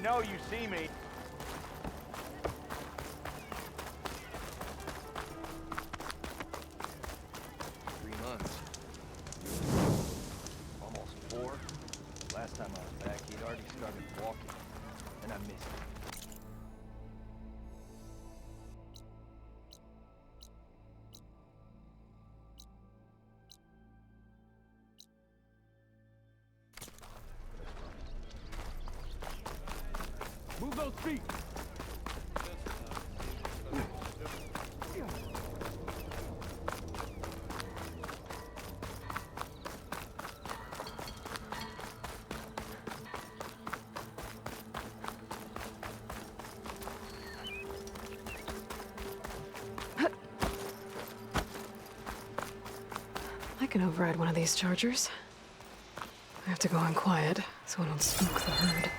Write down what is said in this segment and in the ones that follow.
know you see me. Almost 4. Last time I was back, he'd already started walking, and I missed him. Move those feet! I can override one of these chargers. I have to go in quiet, so I don't spook the herd.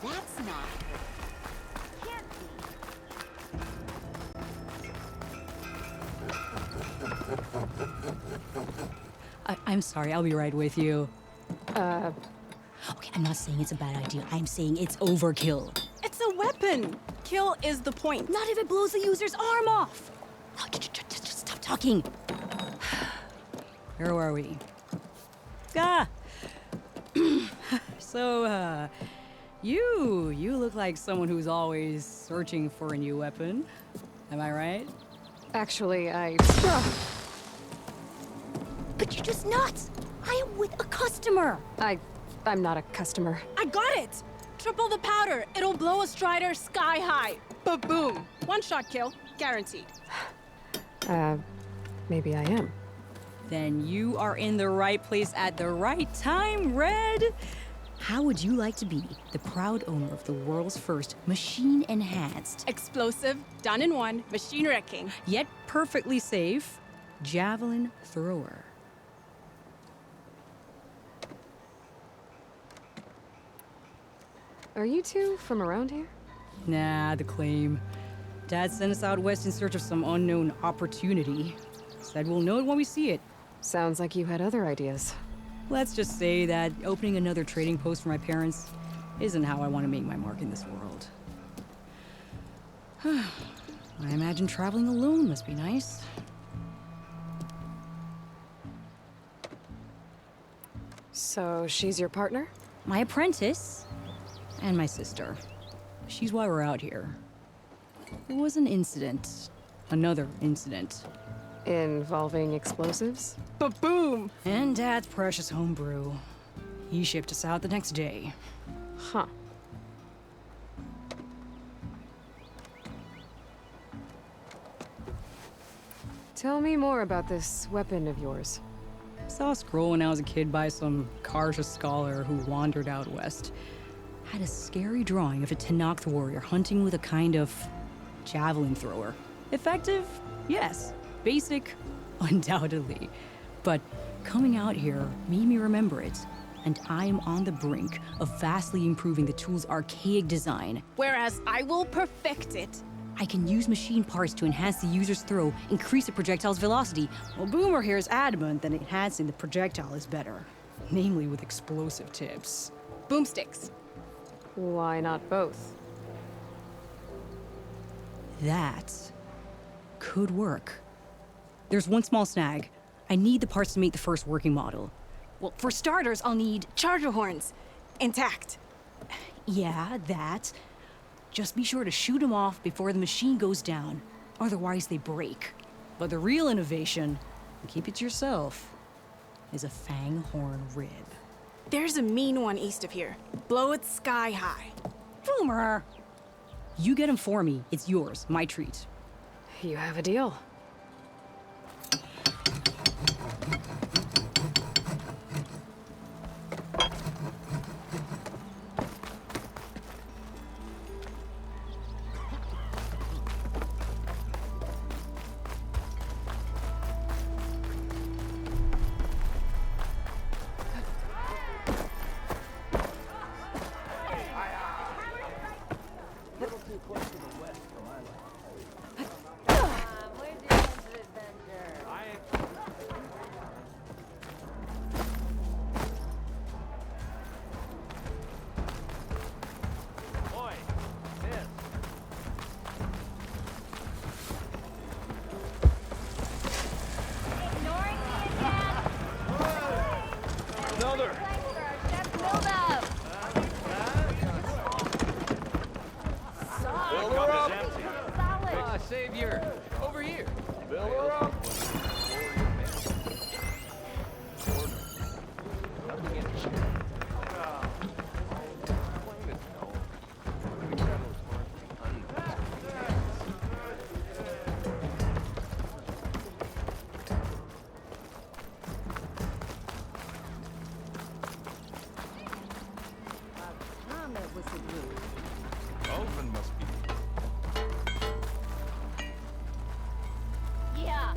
That's not her. Can't be. I'm sorry, I'll be right with you. Okay, I'm not saying it's a bad idea. I'm saying it's overkill. It's a weapon. Kill is the point. Not if it blows the user's arm off. No, just stop talking. Where were we? Ah! So, you look like someone who's always searching for a new weapon. Am I right? actually, But you're just nuts! I am with a customer! I'm not a customer. I got it. Triple the powder. It'll blow a Strider sky high. Ba-boom. One-shot kill. Guaranteed. Maybe I am. Then you are in the right place at the right time, Red! How would you like to be the proud owner of the world's first machine-enhanced, Explosive, done in one, machine wrecking. yet perfectly safe, javelin thrower? Are you two from around here? Nah, the claim. Dad sent us out west in search of some unknown opportunity. Said we'll know it when we see it. Sounds like you had other ideas. Let's just say that opening another trading post for my parents isn't how I want to make my mark in this world. I imagine traveling alone must be nice. So she's your partner? My apprentice and my sister. She's why we're out here. There was an incident. Another incident. Involving explosives? Ba-boom! And Dad's precious homebrew. He shipped us out the next day. Huh. Tell me more about this weapon of yours. Saw a scroll when I was a kid by some Karja scholar who wandered out west. Had a scary drawing of a Tenakth warrior hunting with a kind of javelin thrower. Effective? Yes. Basic? Undoubtedly. But coming out here made me remember it. And I am on the brink of vastly improving the tool's archaic design. Whereas I will perfect it. I can use machine parts to enhance the user's throw, increase the projectile's velocity. Well, Boomer here is adamant that enhancing the projectile is better. Namely with explosive tips. Boomsticks. Why not both? That could work. There's one small snag. I need the parts to make the first working model. Well, for starters, I'll need charger horns. Intact. Yeah, that. Just be sure to shoot them off before the machine goes down. Otherwise, they break. But the real innovation, and keep it to yourself, is a fang horn rib. There's a mean one east of here. Blow it sky high. Boomer! You get him for me. It's yours. My treat. You have a deal. Boy, this. Ignoring me again? Another. Chef build-up. Fill her up. Solid. Savior, over here. Fill her up. Oven must be. Yeah.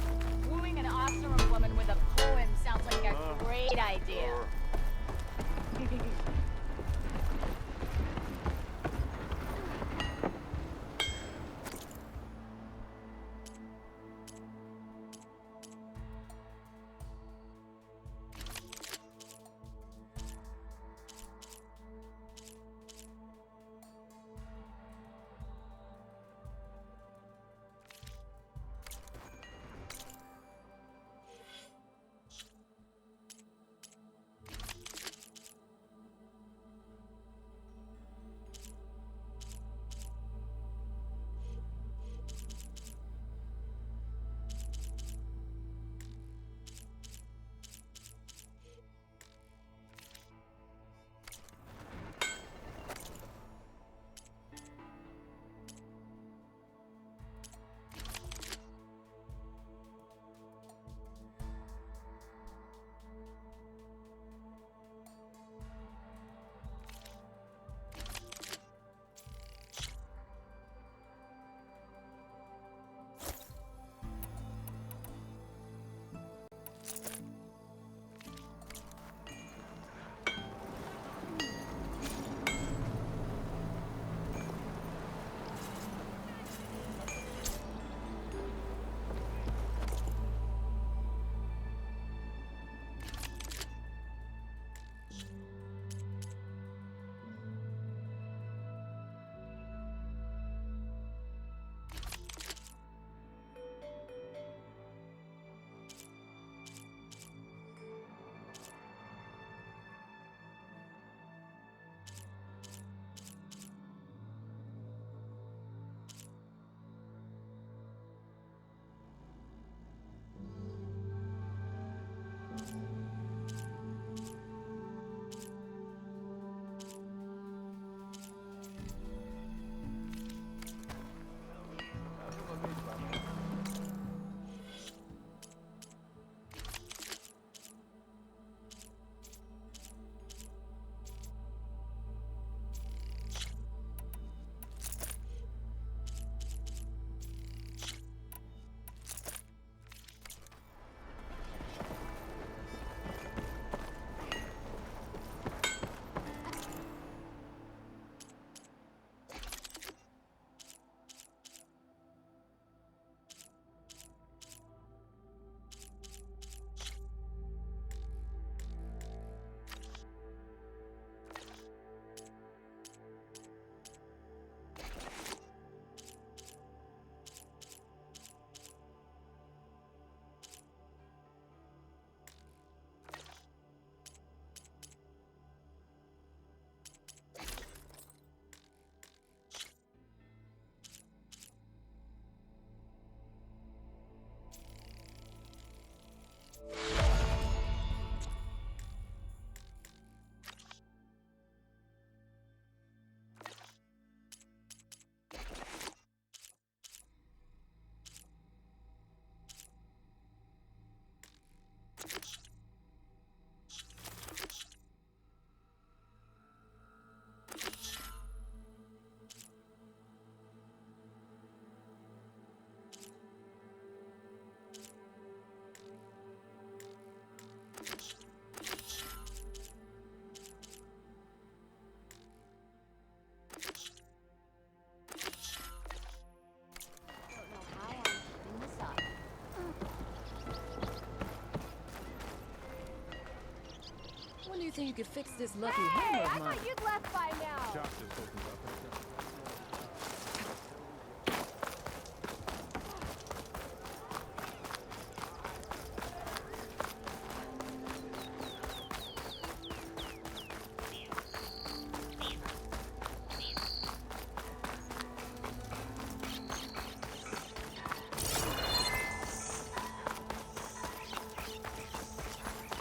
think you could fix this lucky Hey, hammer I of mine? thought you'd left by now. Shop just opened up right there.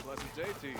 Pleasant day to you.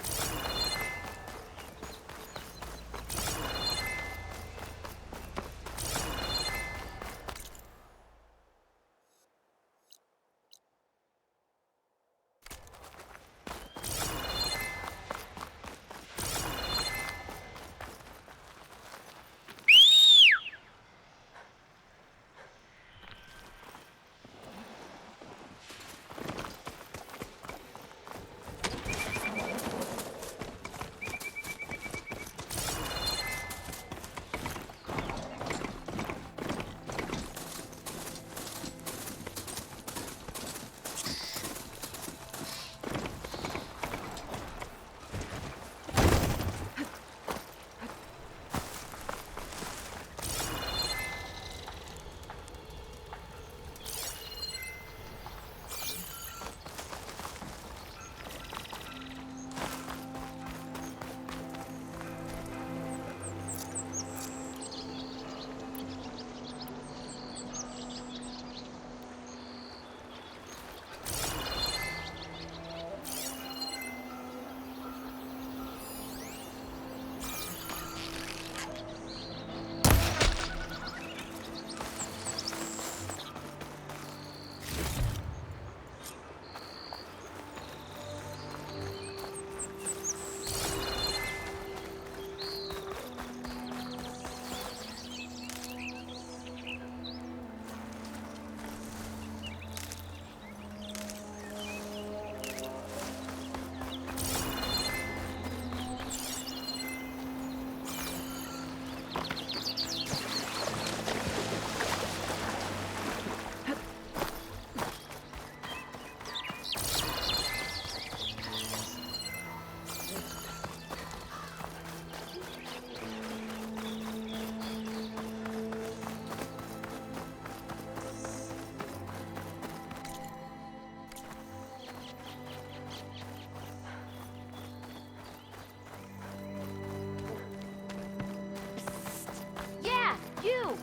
Yeah, you!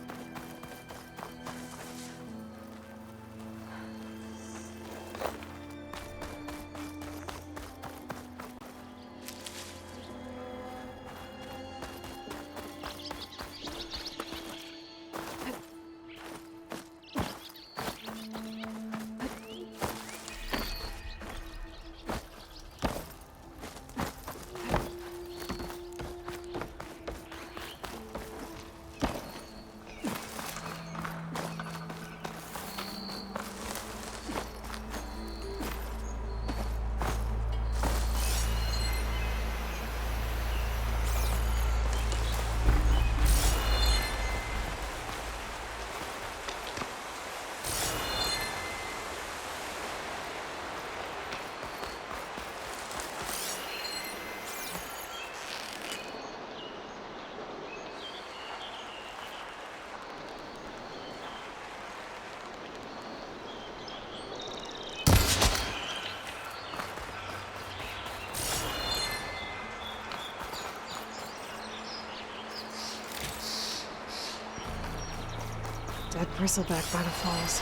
Dead bristleback by the falls.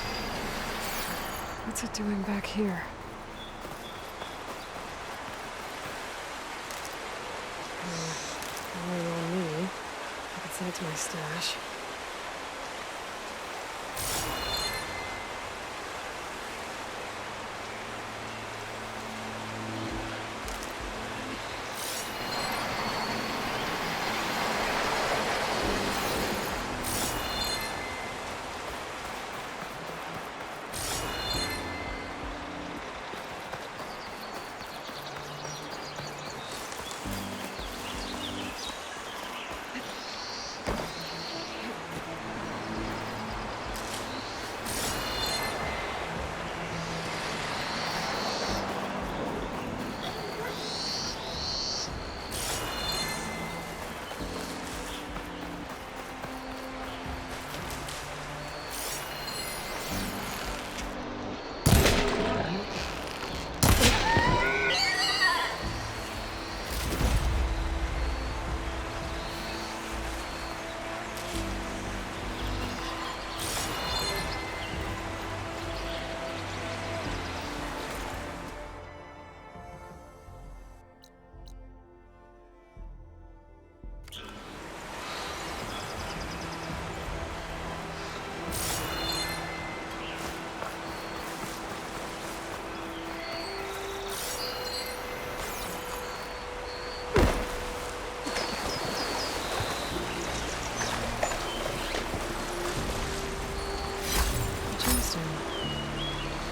What's it doing back here? Only on me. I could send it to my stash.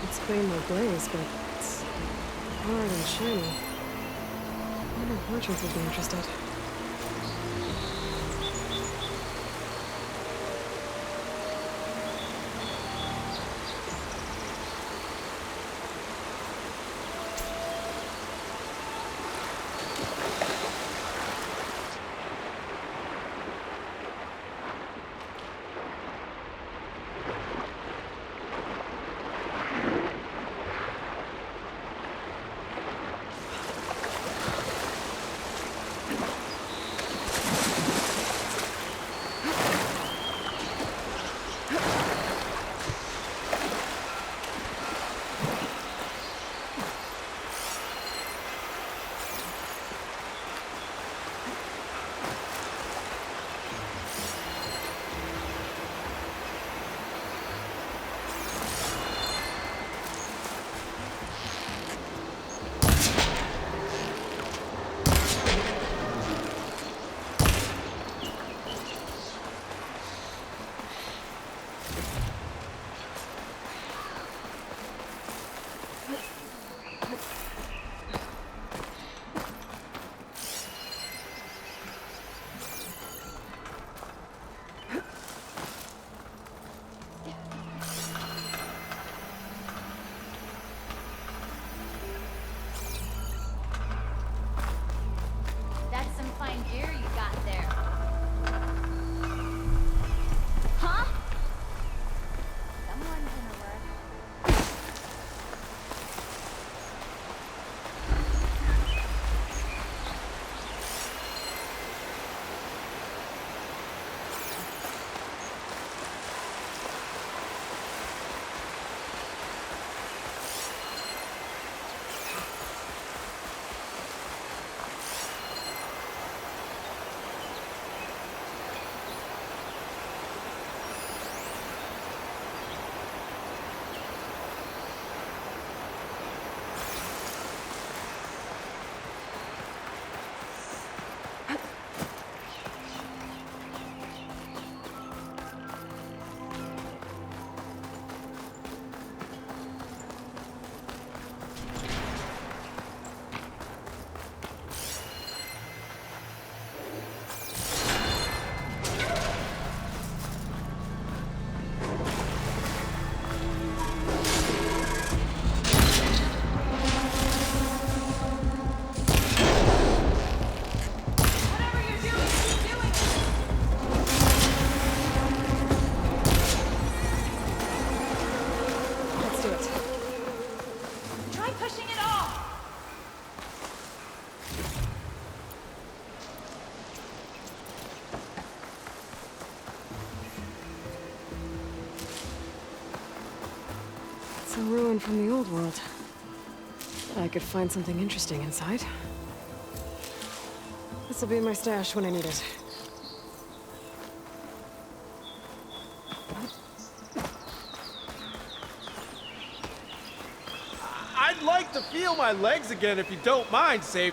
It's green blaze, but it's hard and shiny. I wonder if merchants would be interested. That's some fine gear you got there. Huh? Someone's in a rush. A ruin from the old world. I could find something interesting inside. This'll be my stash when I need it. I'd like to feel my legs again if you don't mind, Safe.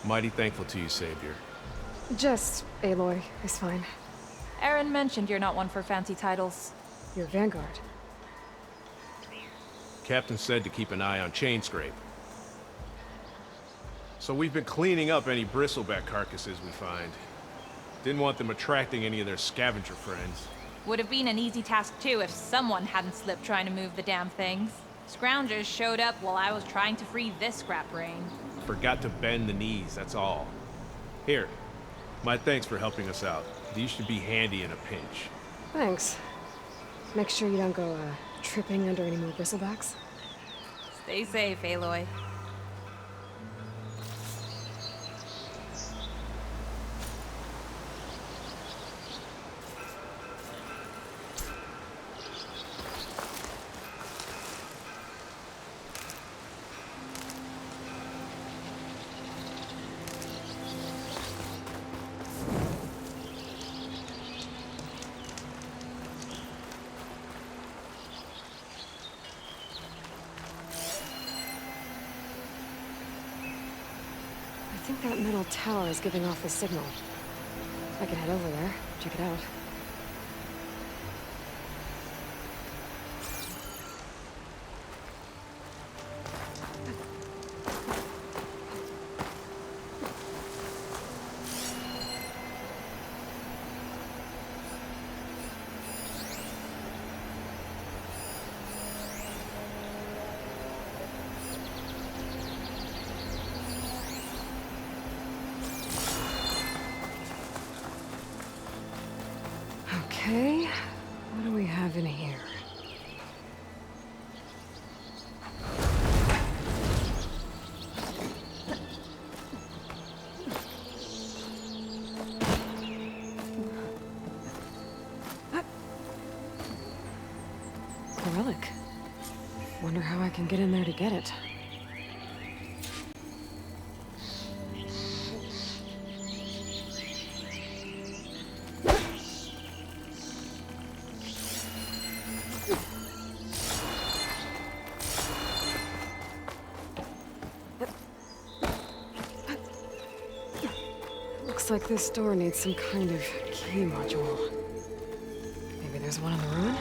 Mighty thankful to you, Savior. Just Aloy is fine. Aaron mentioned you're not one for fancy titles. Your vanguard. Captain said to keep an eye on Chainscrape. So we've been cleaning up any bristleback carcasses we find. Didn't want them attracting any of their scavenger friends. Would have been an easy task too if someone hadn't slipped trying to move the damn things. Scroungers showed up while I was trying to free this scrap brain. Forgot to bend the knees, that's all. Here, my thanks for helping us out. These should be handy in a pinch. Thanks. Make sure you don't go, tripping under any more bristlebacks. Stay safe, Aloy. I think that metal tower is giving off the signal. I can head over there, check it out. Okay, what do we have in here? A relic. Wonder how I can get in there to get it. Looks like this door needs some kind of key module. Maybe there's one in the ruin?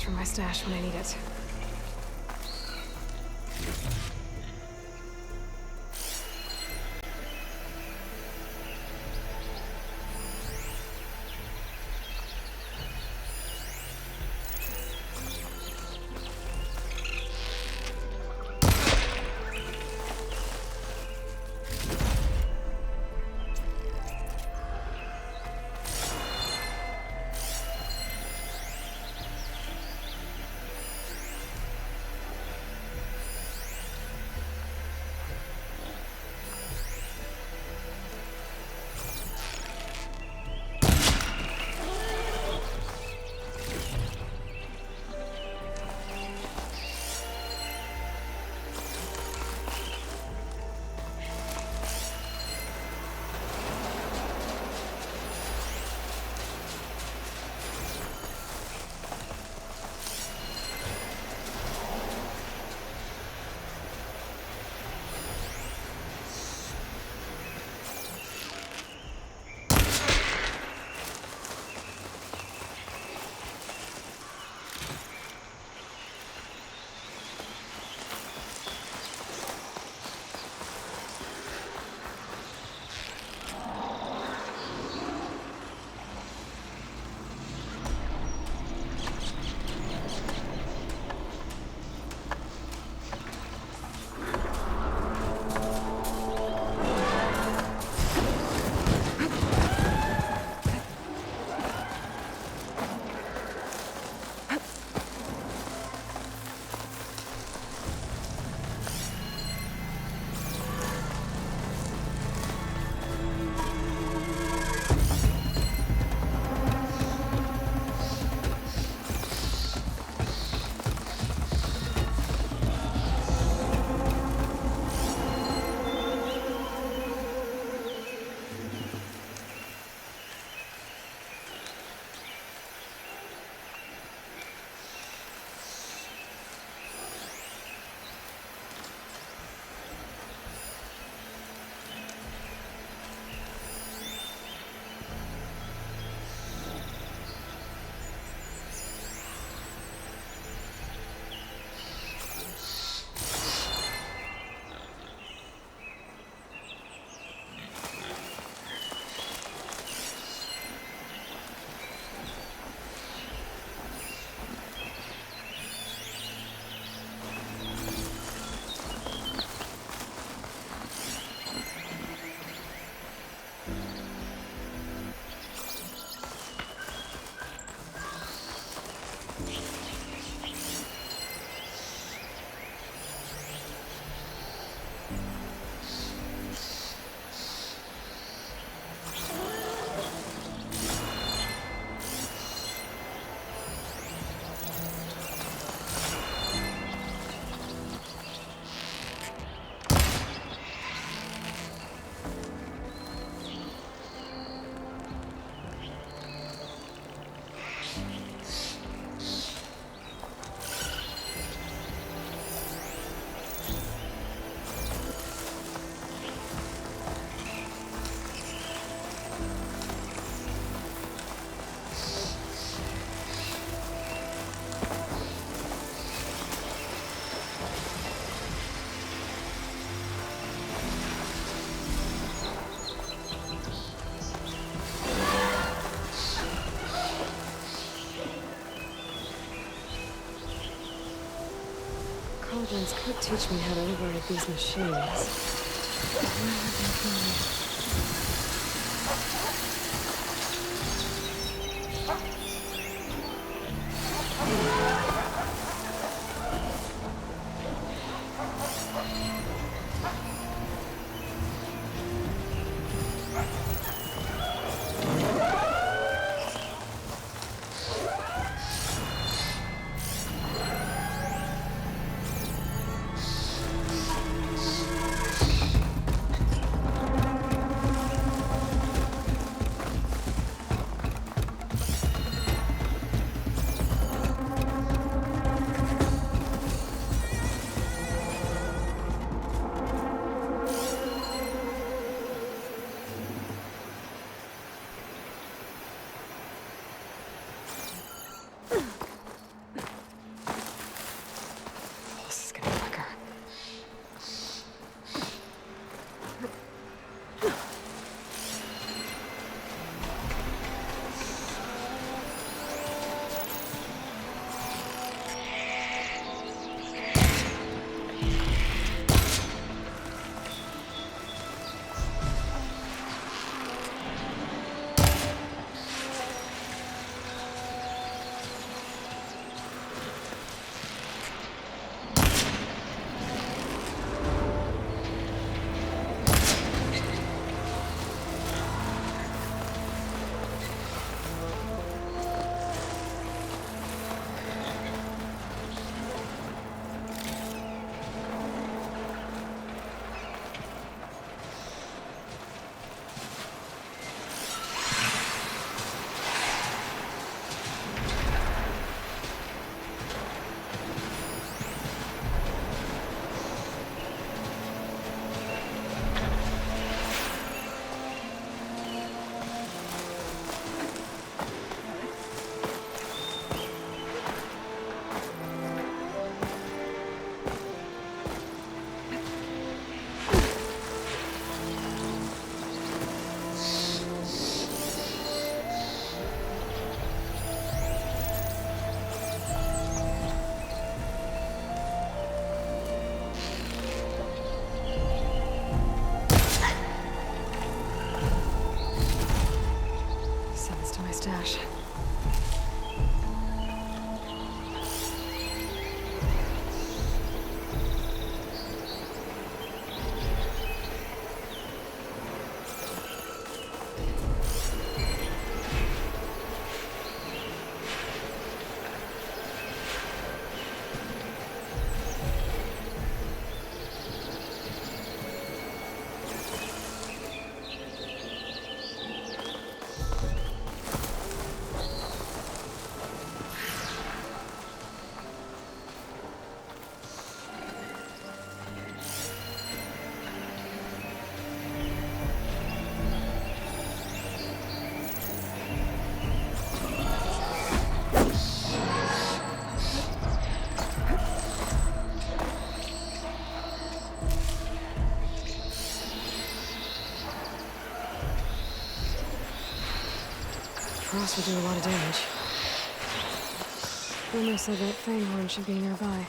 From my stash when I need it. intelligence could teach me how to override these machines. Where would they go? This is getting quicker. Send this to my stash. Frost would do a lot of damage. Rumor said that Fanghorn should be nearby.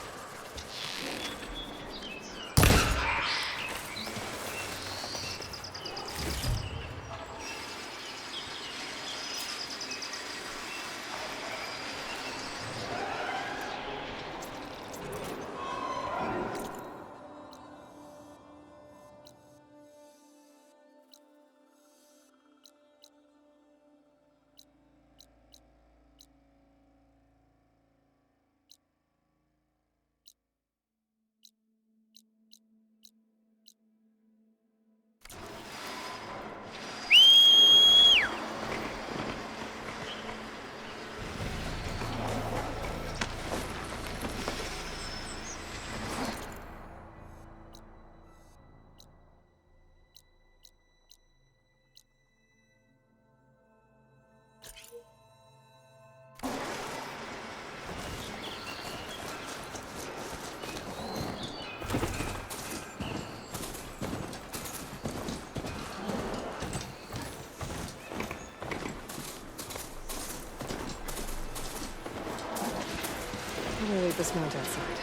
How do I leave this mount outside?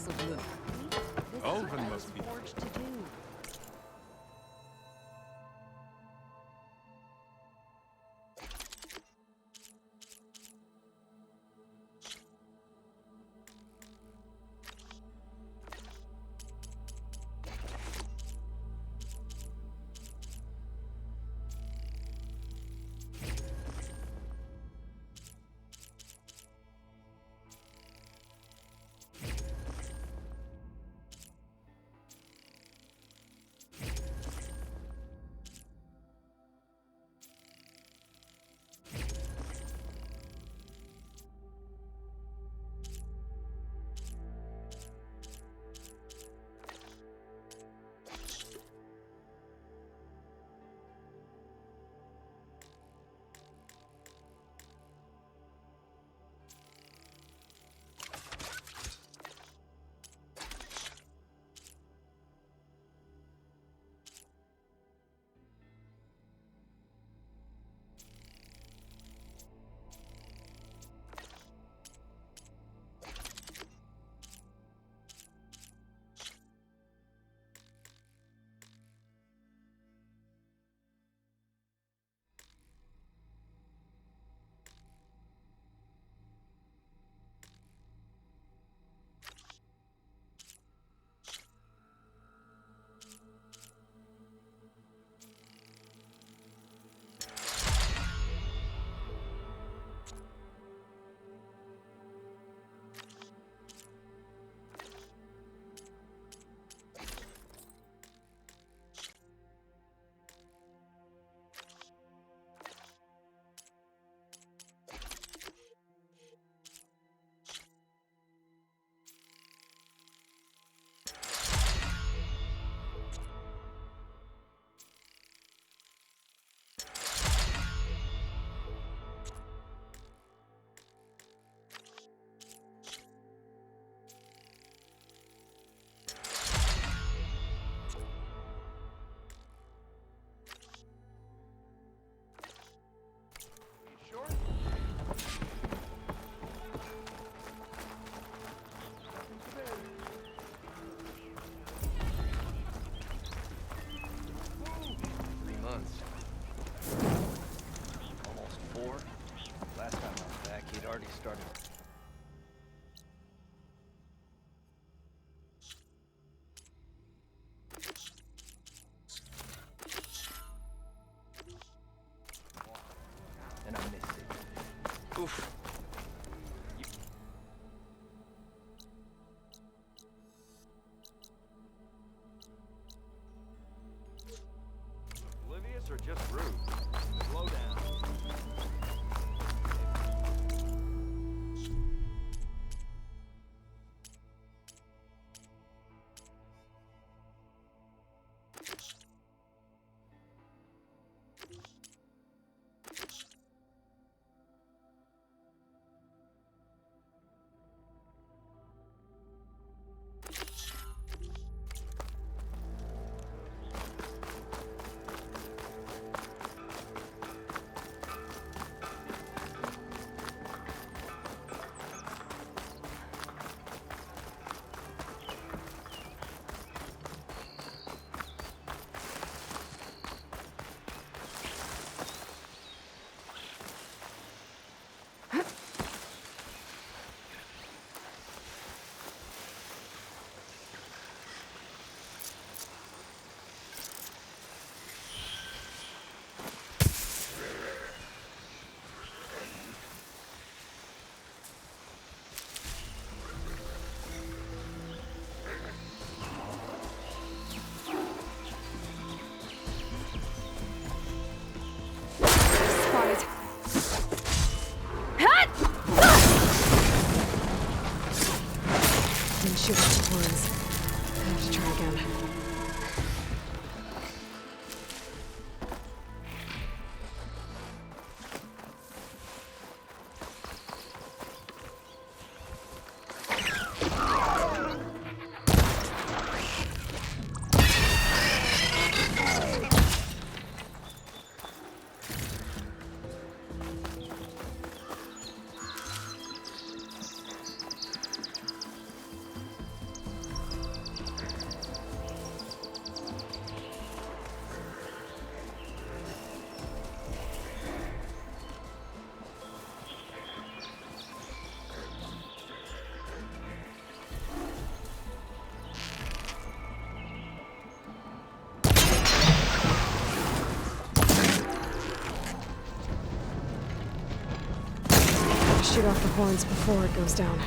this'll do. This Elvin is what I must was be- forged to do. Sure? Nothing to bear. Woo! 3 months. Almost 4. Last time I was back, he'd already started. And I missed it. Oof. Oblivious or just rude? Slow down. shoot off the horns before it goes down.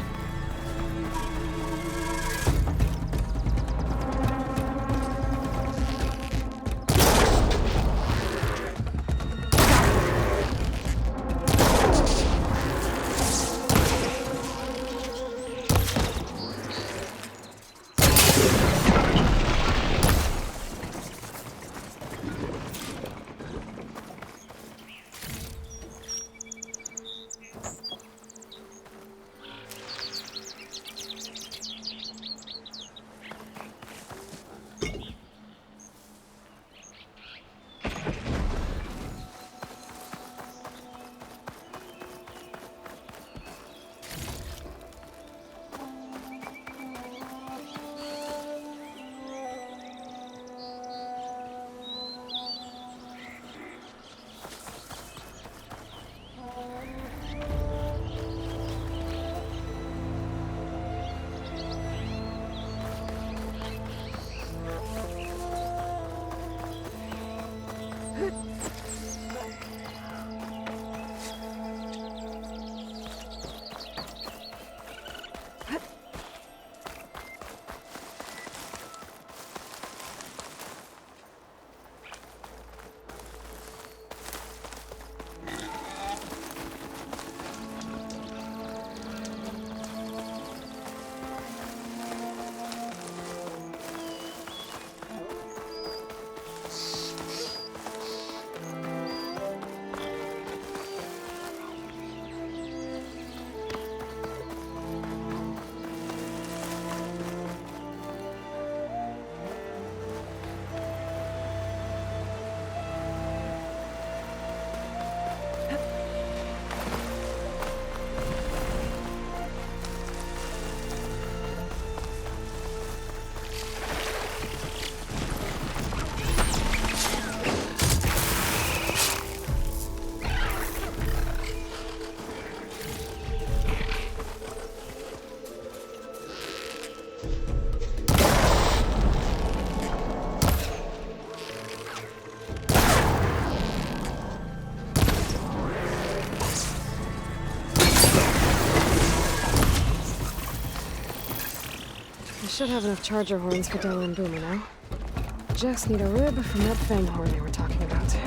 Should have enough charger horns for Della and Boomer now. Just need a rib from that fang horn they were talking about.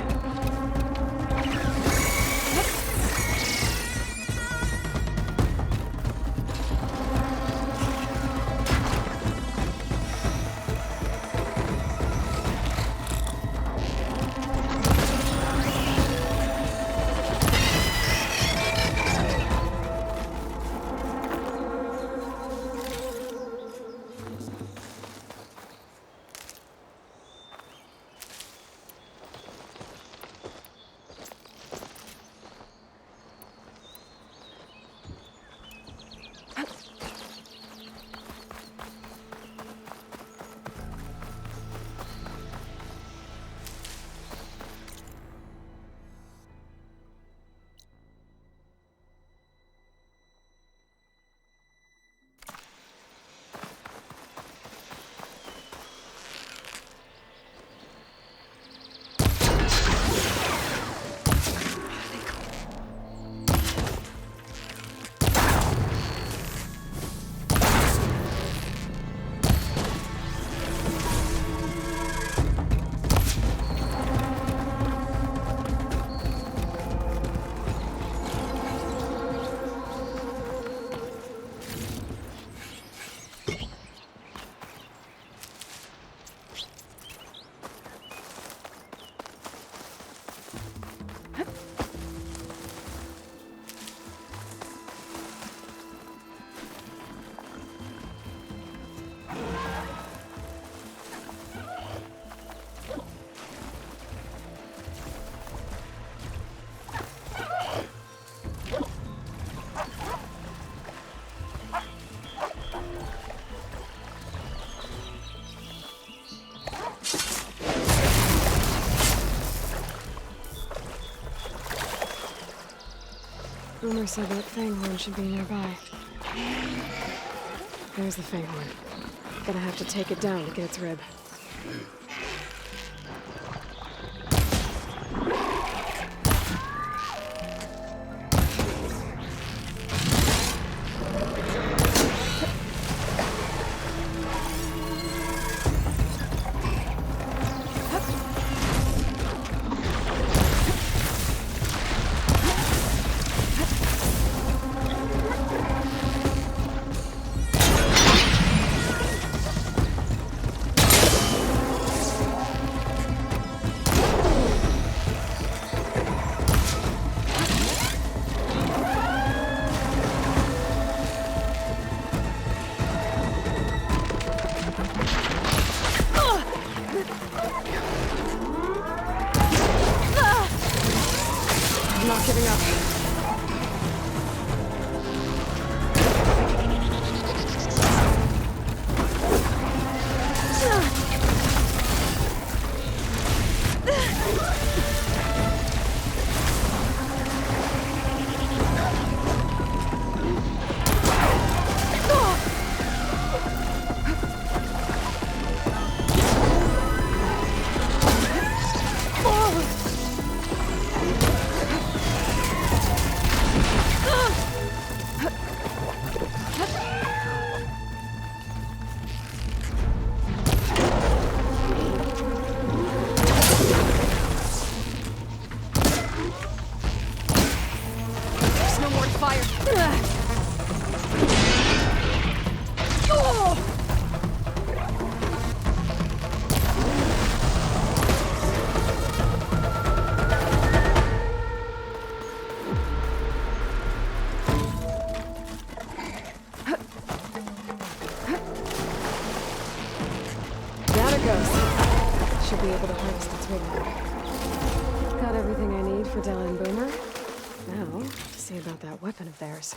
Boomer said that fanghorn should be nearby. There's the fanghorn. Gonna have to take it down to get its rib. not giving up. There's no more fire. Down it goes. Should be able to harvest its way now. Got everything I need for Della and Boomer. Now, see about that weapon of theirs.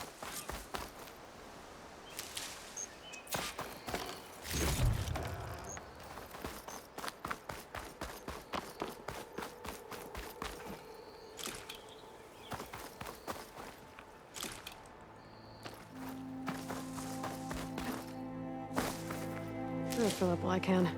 I'll fill up while I can.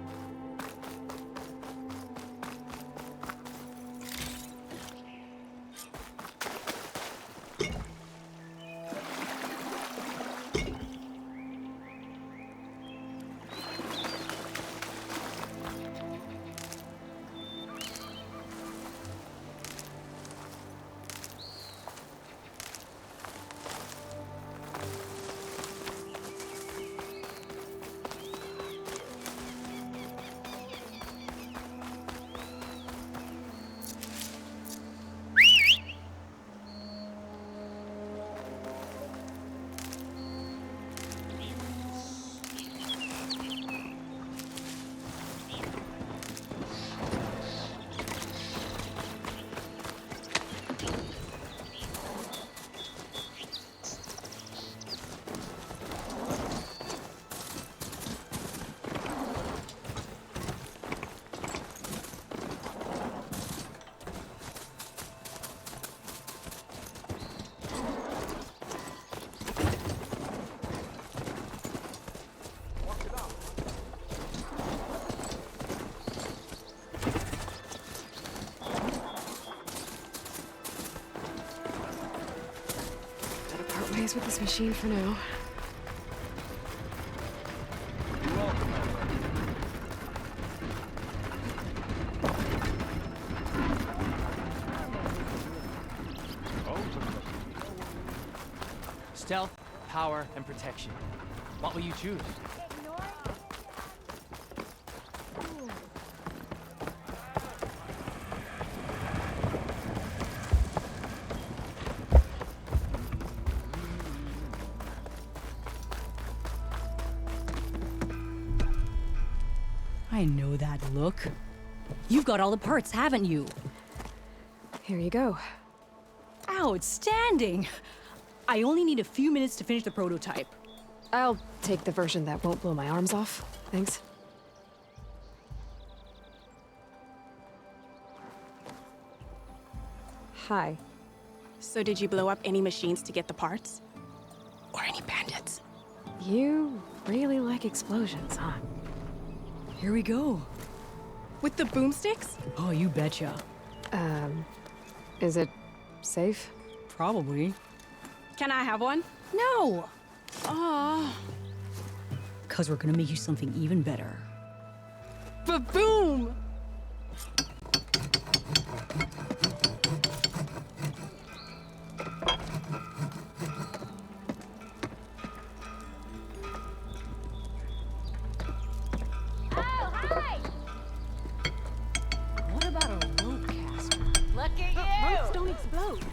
Ways with this machine for now. You're welcome, my friend. Stealth, power, and protection. What will you choose? I know that look. You've got all the parts, haven't you? Here you go. Outstanding! I only need a few minutes to finish the prototype. I'll take the version that won't blow my arms off. Thanks. Hi. So did you blow up any machines to get the parts? Or any bandits? You really like explosions, huh? Here we go. With the boomsticks? Oh, you betcha. Is it safe? Probably. Can I have one? No! Oh, Cause we're gonna make you something even better. ba-boom! Oh, hi! What about a rope caster? Look at you! Ropes don't explode.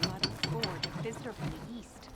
Blood of Ford, a visitor from the east.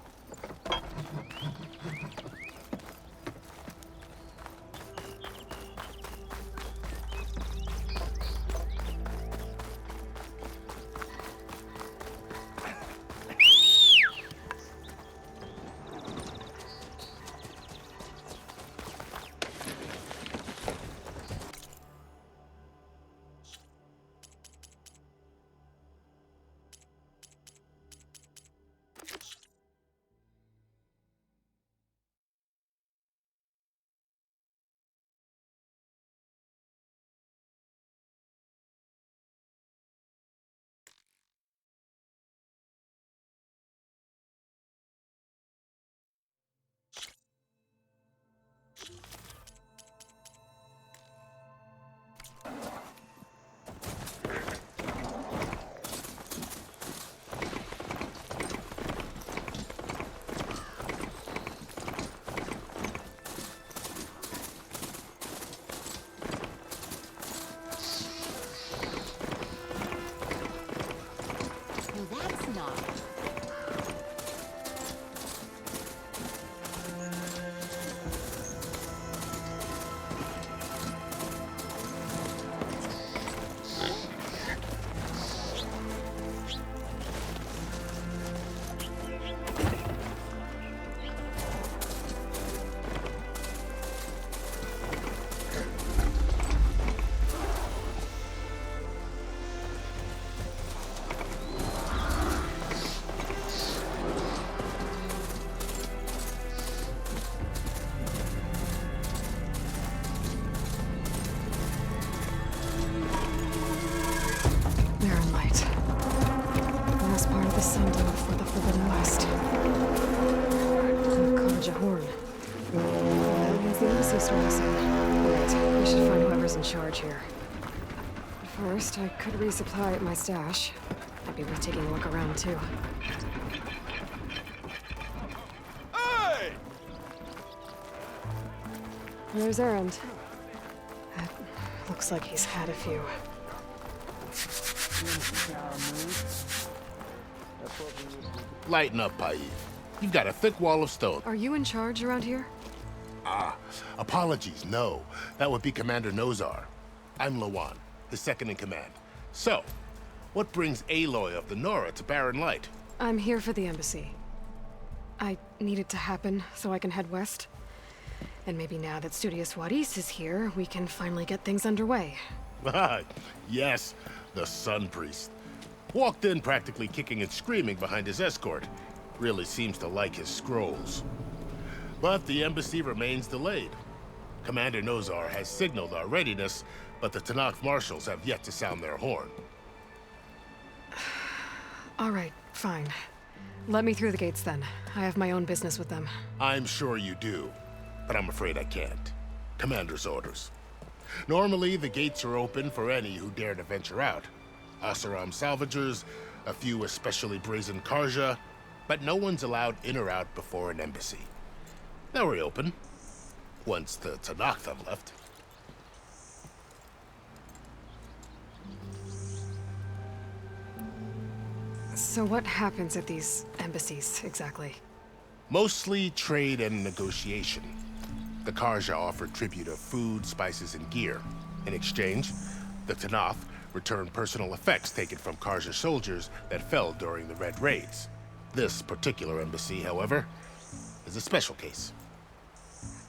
embassy storm scene. Alright, we should find whoever's in charge here. But first, I could resupply at my stash. Might be worth taking a look around, too. Hey! There's Erend. Looks like he's had a few. Lighten up, Paif. You've got a thick wall of stone. Are you in charge around here? Apologies, no. That would be Commander Nozar. I'm Lawan, his second in command. So, what brings Aloy of the Nora to Barren Light? I'm here for the embassy. I need it to happen so I can head west. And maybe now that Studious Wadis is here, we can finally get things underway. Yes, the Sun Priest. Walked in practically kicking and screaming behind his escort. Really seems to like his scrolls. But the embassy remains delayed. Commander Nozar has signaled our readiness, but the Tanakh marshals have yet to sound their horn. All right, fine. Let me through the gates then. I have my own business with them. I'm sure you do, but I'm afraid I can't. Commander's orders. Normally, the gates are open for any who dare to venture out. Asaram salvagers, a few especially brazen Karja, but no one's allowed in or out before an embassy. They'll reopen, once the Tanakh have left. So what happens at these embassies, exactly? Mostly trade and negotiation. The Karja offered tribute of food, spices, and gear. In exchange, the Tanakh returned personal effects taken from Karja soldiers that fell during the Red Raids. This particular embassy, however, is a special case.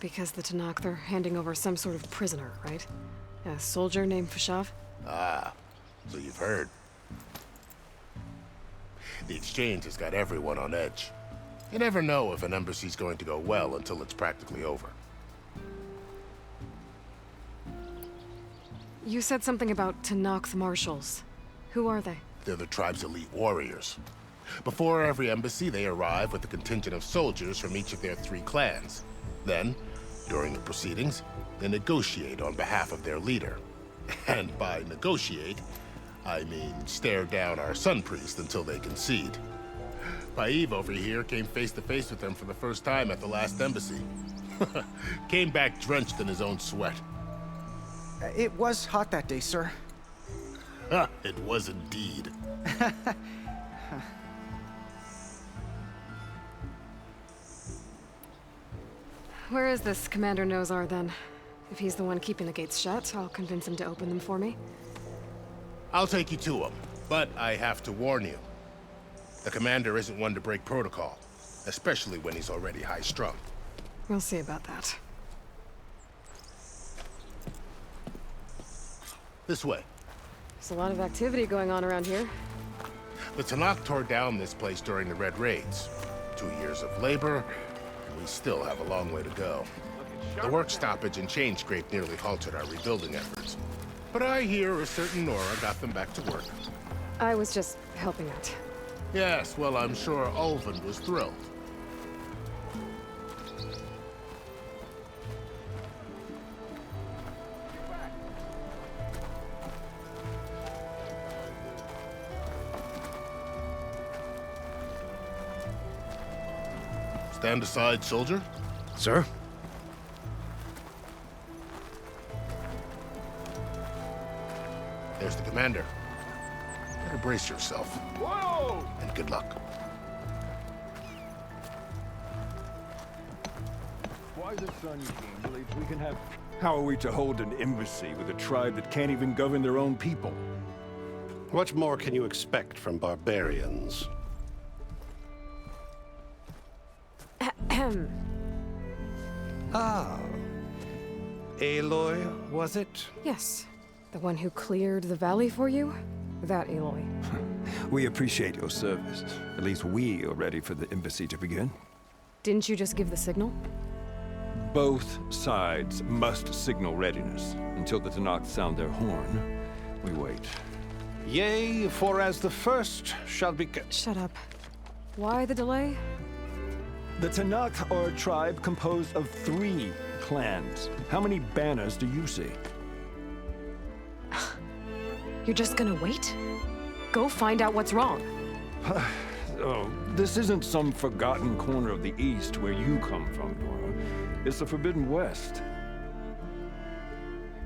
Because the Tanakh, they're handing over some sort of prisoner, right? A soldier named Fashav? Ah, so you've heard. The exchange has got everyone on edge. You never know if an embassy's going to go well until it's practically over. You said something about Tanakh marshals. Who are they? They're the tribe's elite warriors. Before every embassy, they arrive with a contingent of soldiers from each of their 3 clans. Then, during the proceedings, they negotiate on behalf of their leader. And by negotiate, I mean stare down our Sun Priest until they concede. Paif over here came face to face with them for the first time at the last embassy. Came back drenched in his own sweat. It was hot that day, sir. It was indeed. Where is this Commander Nozar, then? If he's the one keeping the gates shut, I'll convince him to open them for me. I'll take you to him, but I have to warn you. The commander isn't one to break protocol, especially when he's already high-strung. We'll see about that. This way. There's a lot of activity going on around here. The Tanakh tore down this place during the Red Raids. 2 years of labor, and we still have a long way to go. The work stoppage and chain scrape nearly halted our rebuilding efforts. But I hear a certain Nora got them back to work. I was just helping out. Yes, well, I'm sure Ulvin was thrilled. Stand aside, soldier. Sir? There's the commander. Better brace yourself. Whoa! And good luck. Why the Sun King believes we can have... How are we to hold an embassy with a tribe that can't even govern their own people? What more can you expect from barbarians? Ah. Aloy, was it? Yes. The one who cleared the valley for you? That Aloy. We appreciate your service. At least we are ready for the embassy to begin. Didn't you just give the signal? Both sides must signal readiness. Until the Tanakh sound their horn, we wait. Yea, for as the first shall be... Shut up. Why the delay? The Tanakh are a tribe composed of 3 clans. How many banners do you see? You're just gonna wait? Go find out what's wrong. Oh, this isn't some forgotten corner of the East where you come from, Dora. It's the Forbidden West.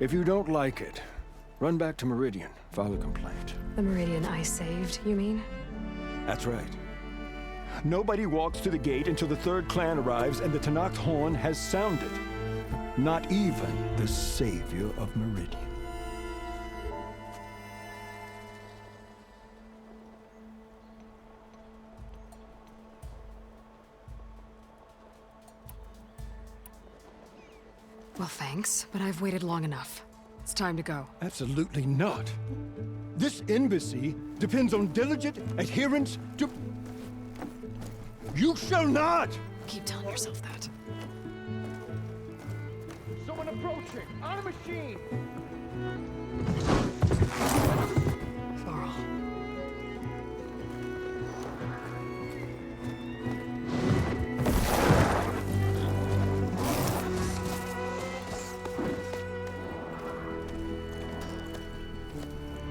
If you don't like it, run back to Meridian, file a complaint. The Meridian I saved, you mean? That's right. Nobody walks to the gate until the third clan arrives and the Tenakth horn has sounded. Not even the savior of Meridian. Well, thanks, but I've waited long enough. It's time to go. Absolutely not. This embassy depends on diligent adherence to... You shall not! Keep telling yourself that. Someone approaching! On a machine! Varl.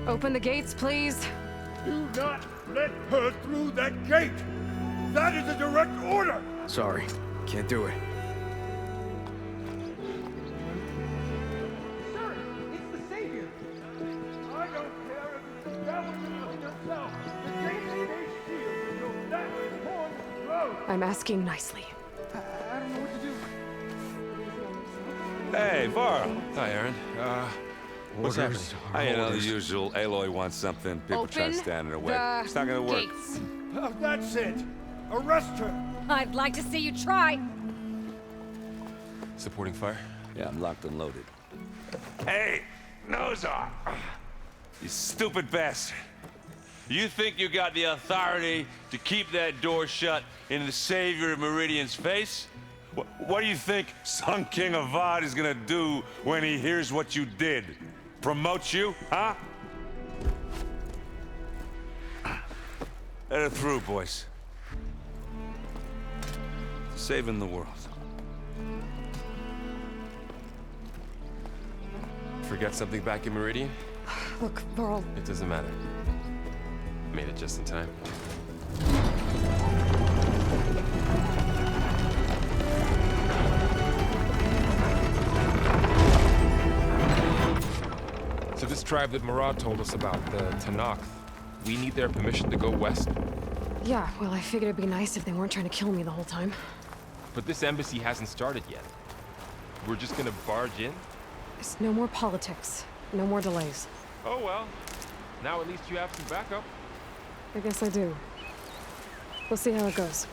Open the gates, please. Do not let her through that gate! That is a direct order! Sorry, can't do it. Sir, it's the Savior! I don't care if it's the devil himself. The gate may shield until that horn blows. I'm asking nicely. I don't know what to do. Hey, Varl. Hi, Aaron. What's happening? You know, the usual. Aloy wants something. People try to Open stand in her way. the It's not gonna work. gates. Oh, that's it! Arrest her! I'd like to see you try. Supporting fire? Yeah, I'm locked and loaded. Hey, Nozar! You stupid bastard. You think you got the authority to keep that door shut in the savior of Meridian's face? What do you think Sun King Avad is gonna do when he hears what you did? Promote you, huh? Let her through, boys. Saving the world. Forget something back in Meridian? Look, Varl. It doesn't matter. Made it just in time. So this tribe that Murad told us about, the Tenakth, we need their permission to go west? Yeah, well, I figured it'd be nice if they weren't trying to kill me the whole time. But this embassy hasn't started yet. We're just gonna barge in? It's no more politics. No more delays. Oh well. Now at least you have some backup. I guess I do. We'll see how it goes.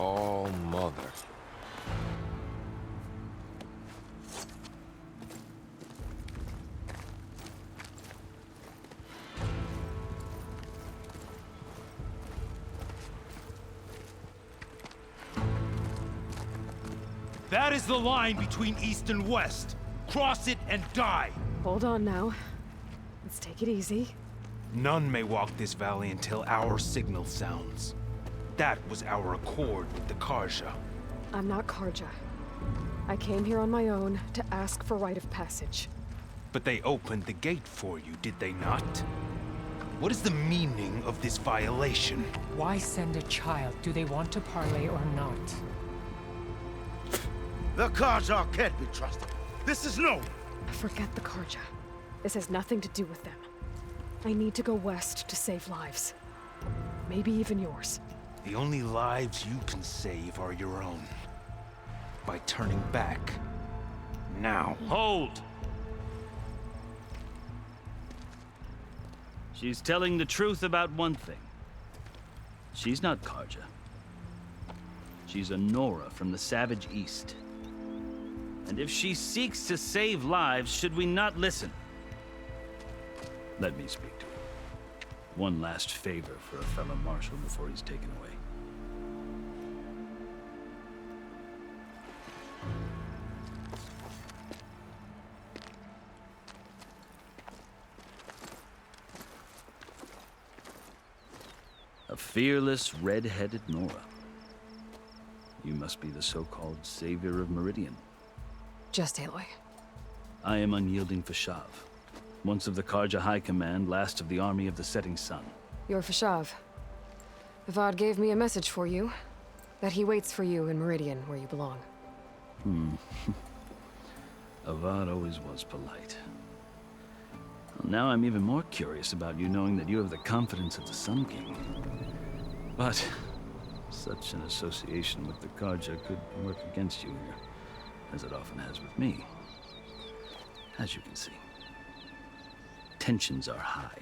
Oh, mother. That is the line between East and West. Cross it and die. Hold on now. Let's take it easy. None may walk this valley until our signal sounds. That was our accord with the Karja. I'm not Karja. I came here on my own to ask for rite of passage. But they opened the gate for you, did they not? What is the meaning of this violation? Why send a child? Do they want to parley or not? The Karja can't be trusted. This is no... Forget the Karja. This has nothing to do with them. I need to go west to save lives. Maybe even yours. The only lives you can save are your own. By turning back. Now. Hold! She's telling the truth about one thing. She's not Karja. She's a Nora from the Savage East. And if she seeks to save lives, should we not listen? Let me speak to her. One last favor for a fellow marshal before he's taken away. A fearless, red-headed Nora. You must be the so-called savior of Meridian. Just Aloy. I am unyielding Fashav, once of the Karja High Command, last of the army of the setting sun. You're Fashav. Avad gave me a message for you. That he waits for you in Meridian, where you belong. Avad always was polite. Well, now I'm even more curious about you knowing that you have the confidence of the Sun King. But such an association with the Karja could work against you here, as it often has with me. As you can see, tensions are high.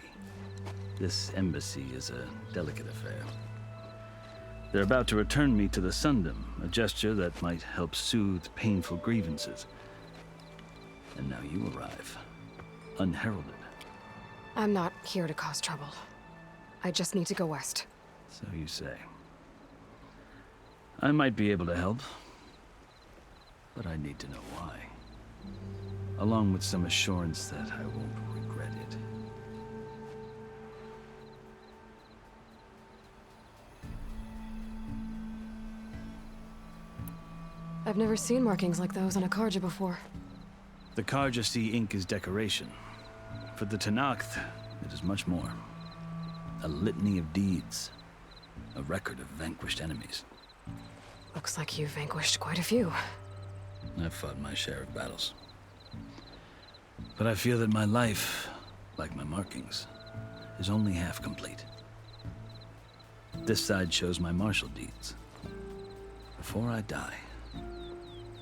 This embassy is a delicate affair. They're about to return me to the Sundom, a gesture that might help soothe painful grievances. And now you arrive, unheralded. I'm not here to cause trouble. I just need to go west. So you say. I might be able to help, but I need to know why. Along with some assurance that I won't regret it. I've never seen markings like those on a Karja before. The Karja see ink as decoration. For the Tenakth, it is much more. A litany of deeds. A record of vanquished enemies. Looks like you've vanquished quite a few. I've fought my share of battles. But I feel that my life, like my markings, is only half complete. This side shows my martial deeds. Before I die,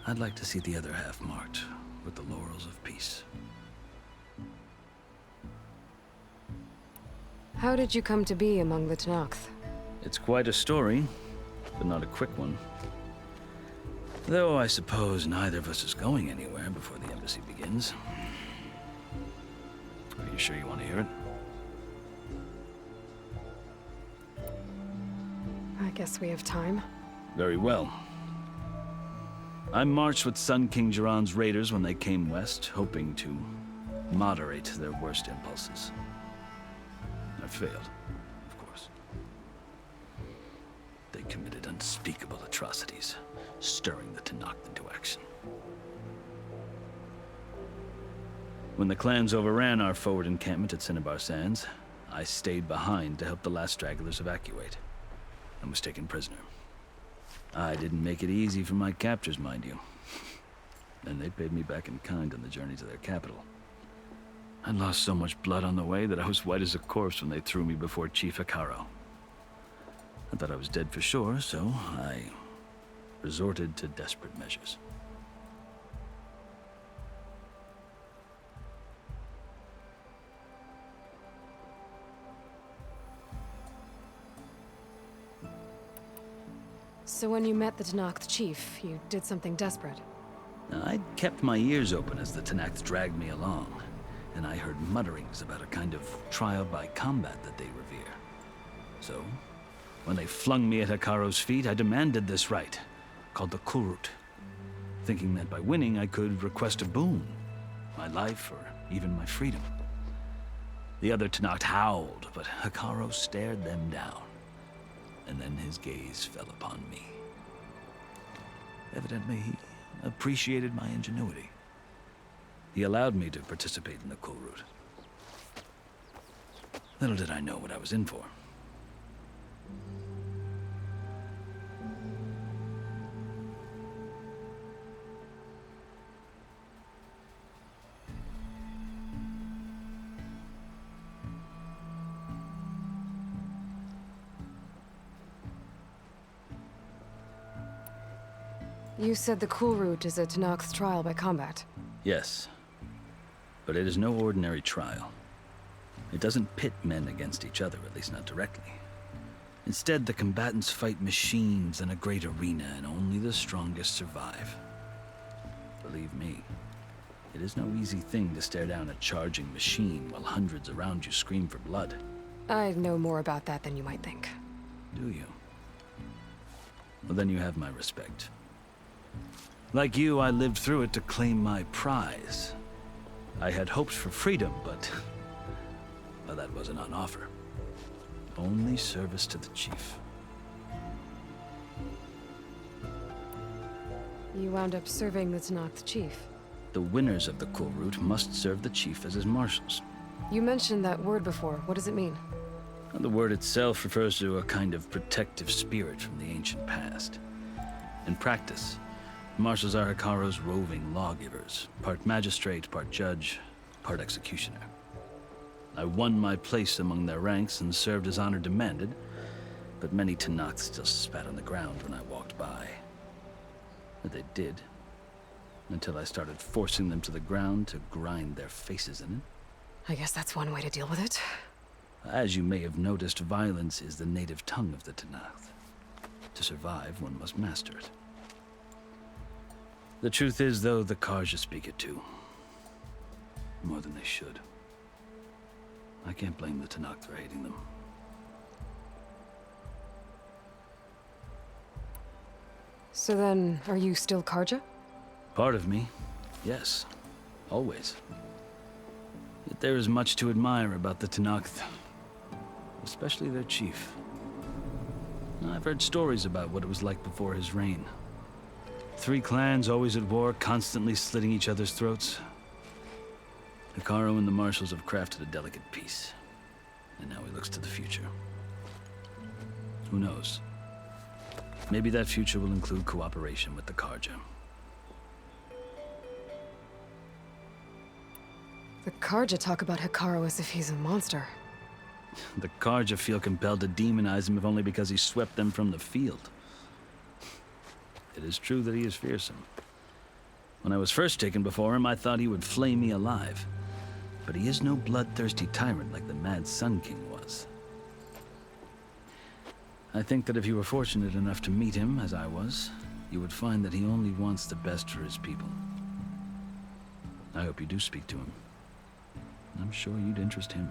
I'd like to see the other half marked with the laurels of peace. How did you come to be among the Tenakth? It's quite a story, but not a quick one. Though I suppose neither of us is going anywhere before the embassy begins. Are you sure you want to hear it? I guess we have time. Very well. I marched with Sun King Jiran's raiders when they came west, hoping to moderate their worst impulses. I failed, of course. They committed unspeakable atrocities, stirring the Tenakth into action. When the clans overran our forward encampment at Cinnabar Sands, I stayed behind to help the last stragglers evacuate, and was taken prisoner. I didn't make it easy for my captors, mind you. And they paid me back in kind on the journey to their capital. I lost so much blood on the way that I was white as a corpse when they threw me before Chief Hikaro. I thought I was dead for sure, so I resorted to desperate measures. So when you met the Tenakth chief, you did something desperate? Now, I'd kept my ears open as the Tenakth dragged me along, and I heard mutterings about a kind of trial by combat that they revere. So, when they flung me at Hikaro's feet, I demanded this right, called the Kulrut, thinking that by winning I could request a boon, my life or even my freedom. The other Tenakth howled, but Hikaro stared them down, and then his gaze fell upon me. Evidently, he appreciated my ingenuity. He allowed me to participate in the Kulrut. Little did I know what I was in for. You said the Kulrut is a Tenakth trial by combat. Yes, but it is no ordinary trial. It doesn't pit men against each other, at least not directly. Instead, the combatants fight machines in a great arena, and only the strongest survive. Believe me, it is no easy thing to stare down a charging machine while hundreds around you scream for blood. I know more about that than you might think. Do you? Well, then you have my respect. Like you, I lived through it to claim my prize. I had hoped for freedom, but well, that wasn't on offer. only service to the chief. You wound up serving the Tenakth chief. The winners of the cool route must serve the chief as his marshals. You mentioned that word before. What does it mean? The word itself refers to a kind of protective spirit from the ancient past. In practice, marshals are Hekarro's roving lawgivers, part magistrate, part judge, part executioner. I won my place among their ranks and served as honor demanded, but many Tenakth still spat on the ground when I walked by. But they did, until I started forcing them to the ground to grind their faces in it. I guess that's one way to deal with it. As you may have noticed, violence is the native tongue of the Tenakth. To survive, one must master it. The truth is, though, the Karja speak it too. More than they should. I can't blame the Tenakth for hating them. So then, are you still Karja? Part of me, yes. Always. Yet there is much to admire about the Tenakth. Especially their chief. I've heard stories about what it was like before his reign. 3 clans always at war, constantly slitting each other's throats. Hekarro and the marshals have crafted a delicate peace. And now he looks to the future. Who knows? Maybe that future will include cooperation with the Karja. The Karja talk about Hekarro as if he's a monster. The Karja feel compelled to demonize him if only because he swept them from the field. It is true that he is fearsome. When I was first taken before him, I thought he would flay me alive. But he is no bloodthirsty tyrant like the Mad Sun King was. I think that if you were fortunate enough to meet him, as I was, you would find that he only wants the best for his people. I hope you do speak to him. I'm sure you'd interest him.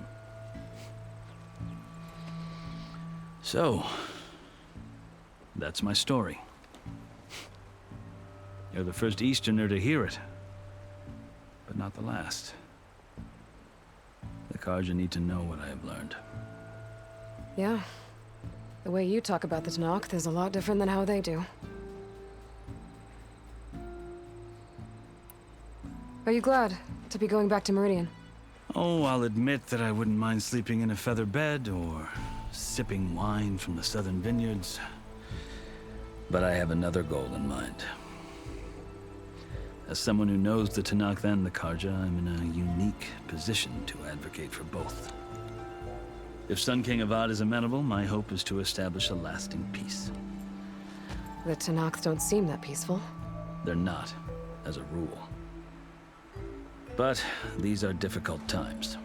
So, that's my story. You're the first Easterner to hear it, but not the last. The Karja need to know what I have learned. Yeah. The way you talk about the Tenakth is a lot different than how they do. Are you glad to be going back to Meridian? Oh, I'll admit that I wouldn't mind sleeping in a feather bed or sipping wine from the southern vineyards. But I have another goal in mind. As someone who knows the Tenakth and the Karja, I'm in a unique position to advocate for both. If Sun King Avad is amenable, my hope is to establish a lasting peace. The Tenakth don't seem that peaceful. They're not, as a rule. But these are difficult times.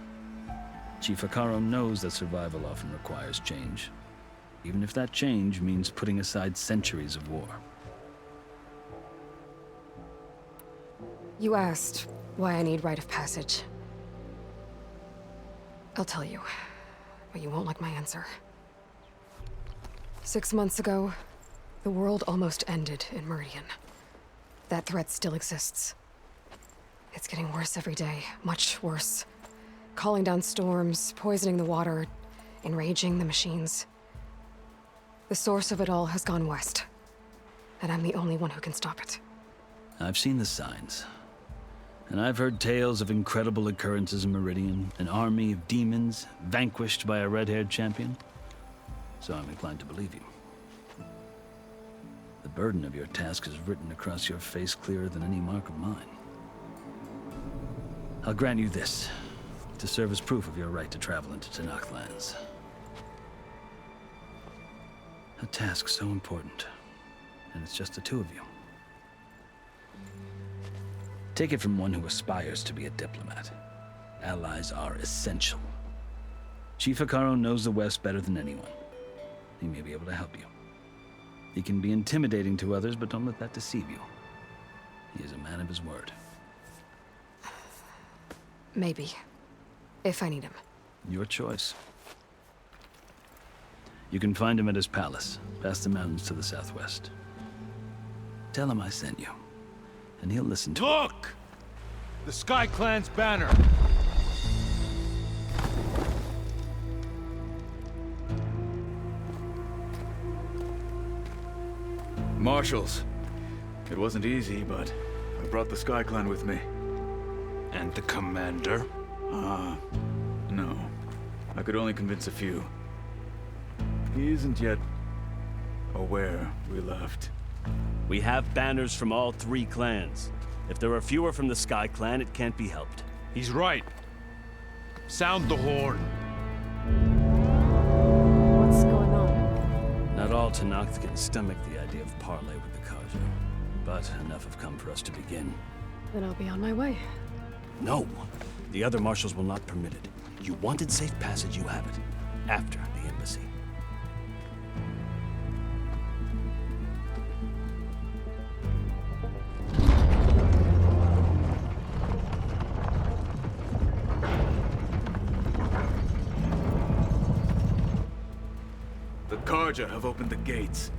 Chief Hekarro knows that survival often requires change, even if that change means putting aside centuries of war. You asked why I need rite of passage. I'll tell you, but you won't like my answer. 6 months ago, the world almost ended in Meridian. That threat still exists. It's getting worse every day, much worse. Calling down storms, poisoning the water, enraging the machines. The source of it all has gone west, and I'm the only one who can stop it. I've seen the signs. And I've heard tales of incredible occurrences in Meridian, an army of demons vanquished by a red-haired champion. So I'm inclined to believe you. The burden of your task is written across your face clearer than any mark of mine. I'll grant you this, to serve as proof of your right to travel into Tenakth lands. A task so important, and it's just the two of you. Take it from one who aspires to be a diplomat. Allies are essential. Chief Hekarro knows the West better than anyone. He may be able to help you. He can be intimidating to others, but don't let that deceive you. He is a man of his word. Maybe. If I need him. Your choice. You can find him at his palace, past the mountains to the southwest. Tell him I sent you, and he'll listen to Look! The Sky Clan's banner! Marshals. It wasn't easy, but I brought the Sky Clan with me. And the commander? No. I could only convince a few. He isn't yet aware we left. We have banners from all 3 clans. If there are fewer from the Sky Clan, it can't be helped. He's right. Sound the horn. What's going on? Not all Tenakth can stomach the idea of parley with the Karja, but enough have come for us to begin. Then I'll be on my way. No! The other marshals will not permit it. You wanted safe passage, you have it. After the embassy. The Karja have opened the gates.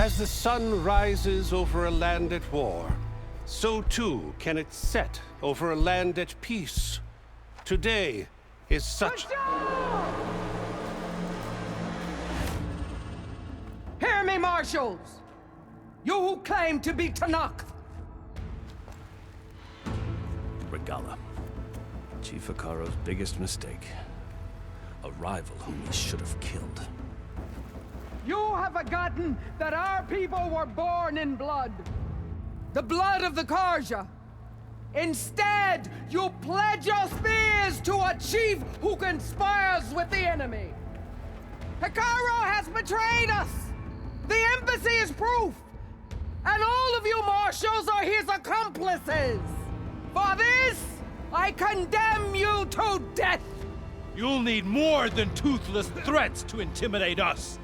As the sun rises over a land at war, so too can it set over a land at peace. Today is such... Hear me, marshals! You who claim to be Tenakth! Regala. Chief Hikaro's biggest mistake. A rival whom he should have killed. You have forgotten that our people were born in blood. The blood of the Karja. Instead, you pledge your spears to a chief who conspires with the enemy. Hikaro has betrayed us. The embassy is proof. And all of you marshals are his accomplices. For this, I condemn you to death. You'll need more than toothless threats to intimidate us.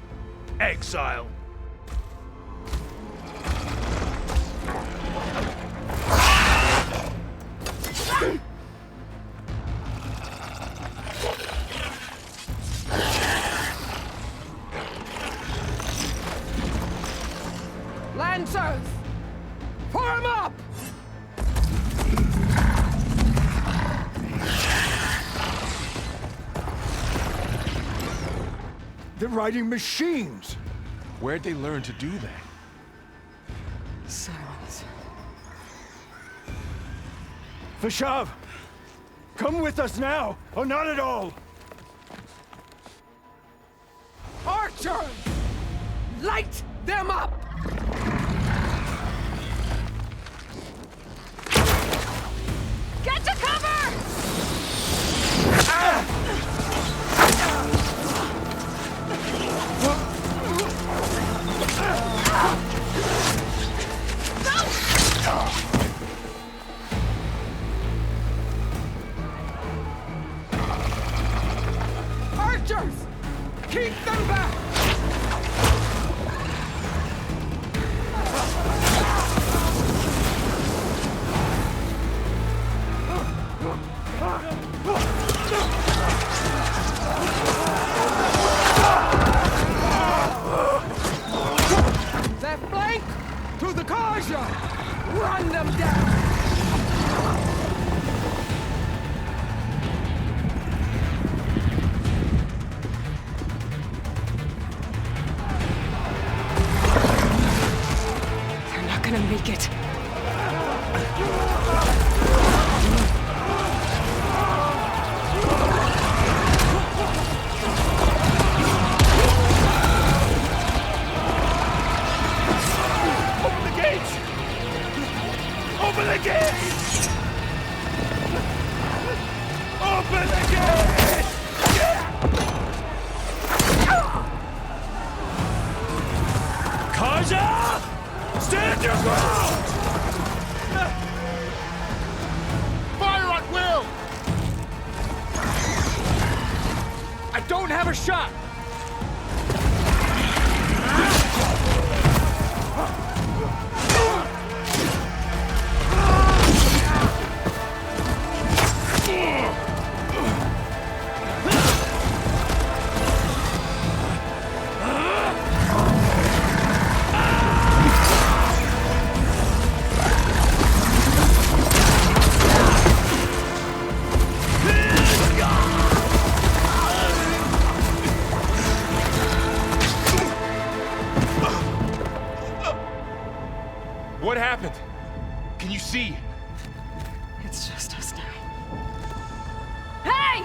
Exile. Lancers, form up! They're riding machines! Where'd they learn to do that? Silence. Vashav! Come with us now, or not at all! Archers! Light them up! Get to cover! Archers! Keep them back! Left flank! To the Karja! Run them down! They're not gonna make it. Open the gates! Open the gates! Open the gates! Karja! Stand your ground! Fire at will! I don't have a shot! see. It's just us now. Hey!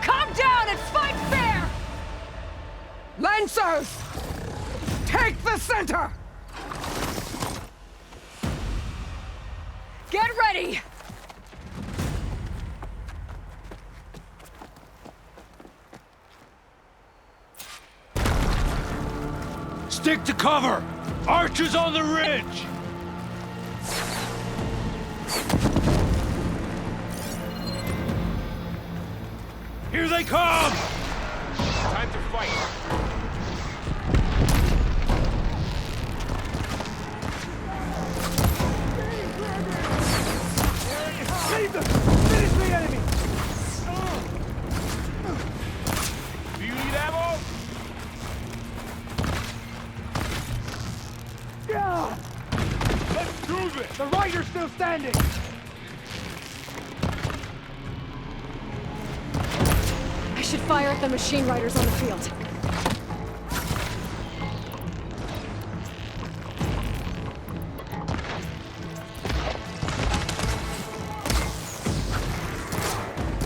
Calm down and fight fair! Lancers! Take the center! Get ready! Stick to cover! Archers on the ridge! Here they come! Time to fight. Save them! Finish the enemy! Do you need ammo? Yeah! Let's do this! The rider's still standing! I should fire at the machine riders on the field.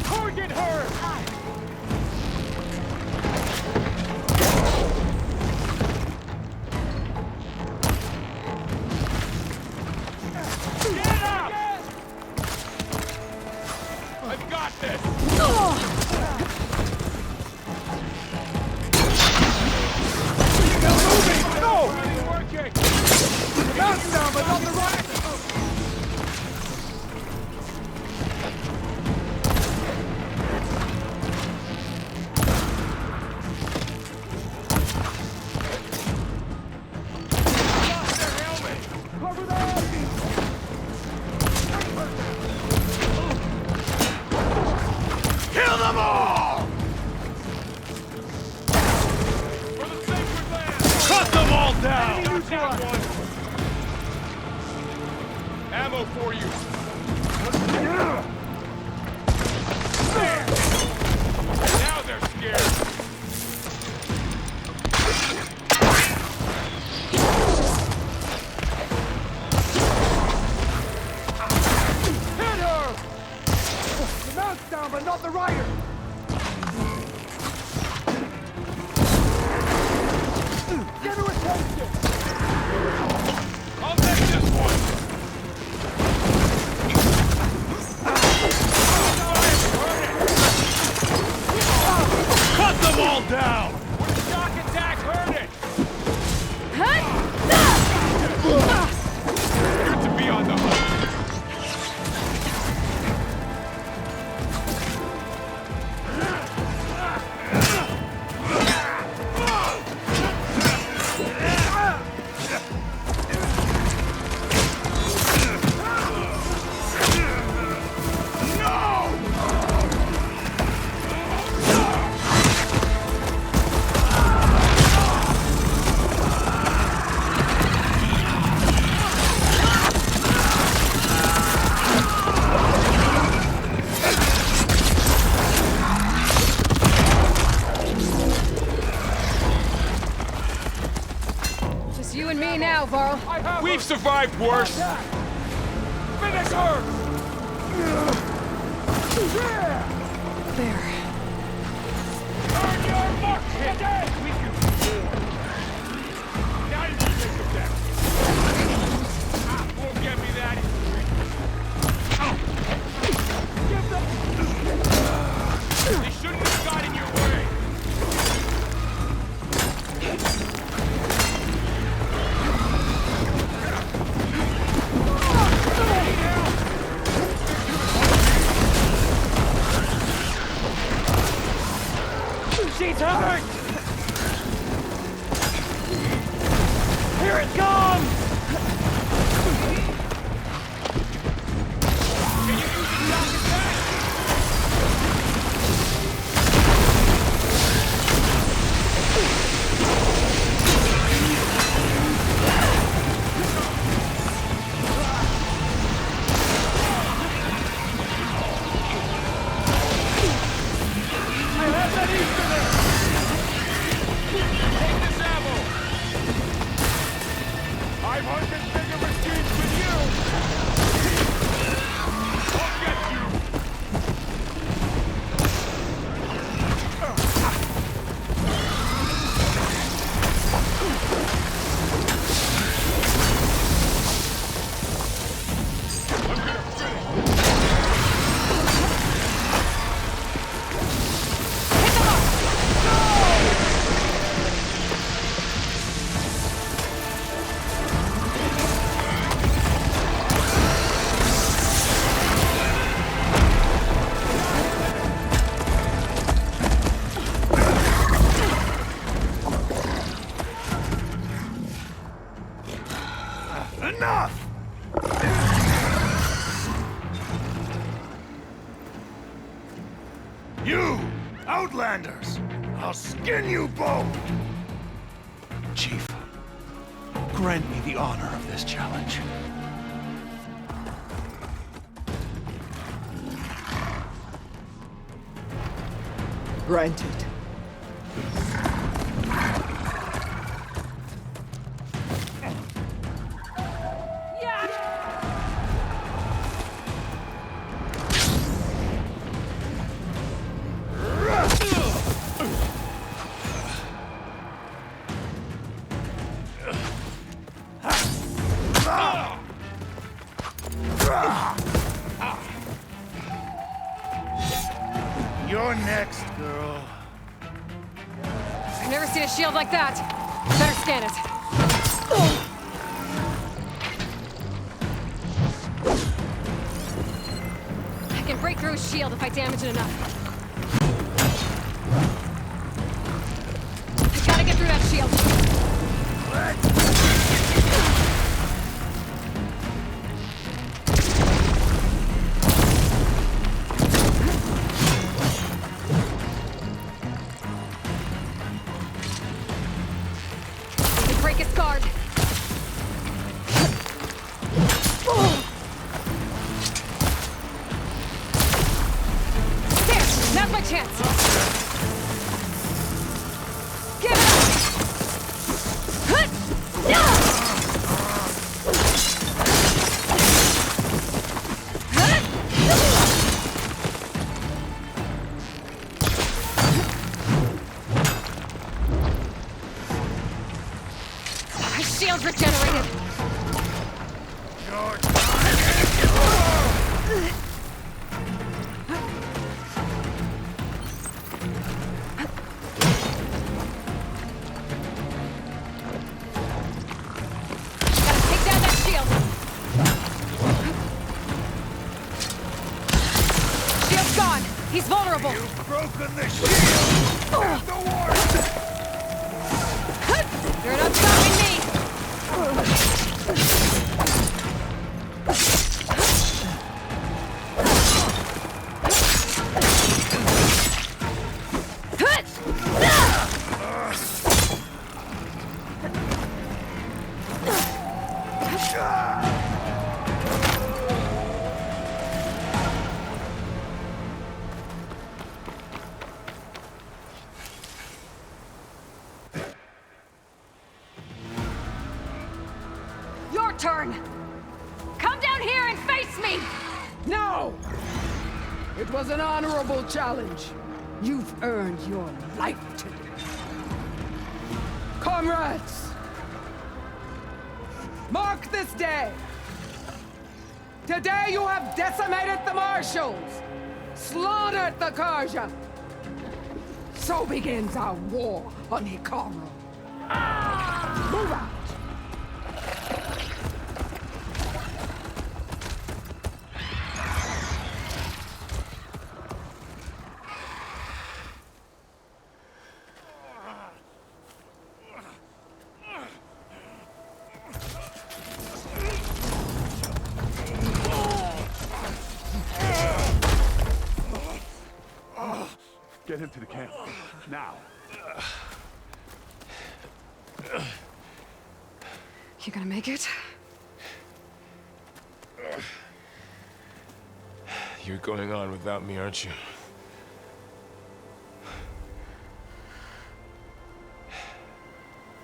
Target her! Get up! I've got this! No! Really working! Mounts down, but not the right! Cover that! Kill them all! For the sacred land! Cut them all down! Knock down one! Ammo for you! There! Now they're scared! Hit her! The mount's down, but not the rider! Get her attention! I'll take this one! Cut them all down! Shock attack heard it! Good to be on the hunt! Just you and me now, Varl. We've survived worse! Finish her! There. Earn your mark, hit! We can... Now you can take them down! Won't get me that easily! Give them... They shouldn't have got in your way! She's hurt! Here it comes! Can you use the shock attack? I have that Easterner! Take this ammo! I Outlanders! I'll skin you both! Chief, grant me the honor of this challenge. Granted. You're next, girl. I've never seen a shield like that. Better scan it. I can break through his shield if I damage it enough. I gotta get through that shield. Break his guard. There! Now's my chance! Give it up! My shield's regenerated! Gotta take down that shield! Shield's gone! He's vulnerable! You've broken the shield! Have the warning! You're not stopping me! Your turn! Come down here and face me! No! It was an honorable challenge. You've earned your life today. Comrades! Mark this day! Today you have decimated the Marshals! Slaughtered the Karja! So begins our war on Hikaru. Move out! Get him to the camp. Now. You gonna make it? You're going on without me, aren't you?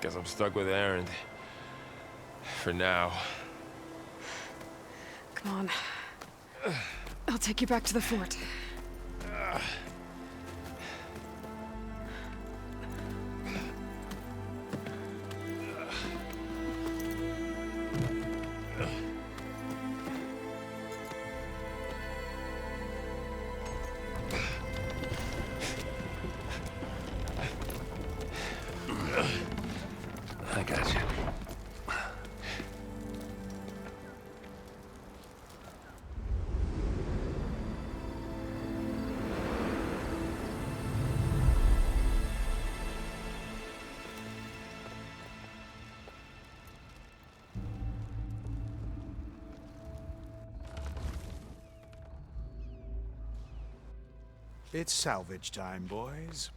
Guess I'm stuck with Aaron. For now. Come on. I'll take you back to the fort. I got you. It's salvage time, boys.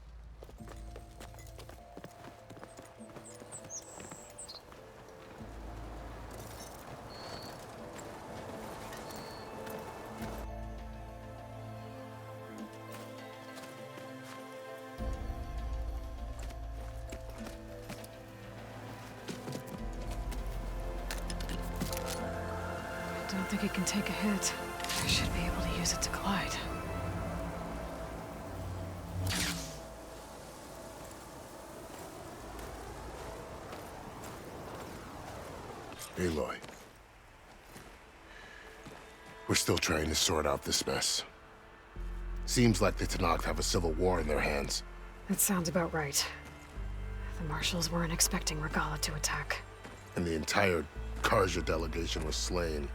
think it can take a hit. I should be able to use it to glide. Aloy. We're still trying to sort out this mess. Seems like the Tenakth have a civil war in their hands. That sounds about right. The Marshals weren't expecting Regala to attack. And the entire Karja delegation was slain.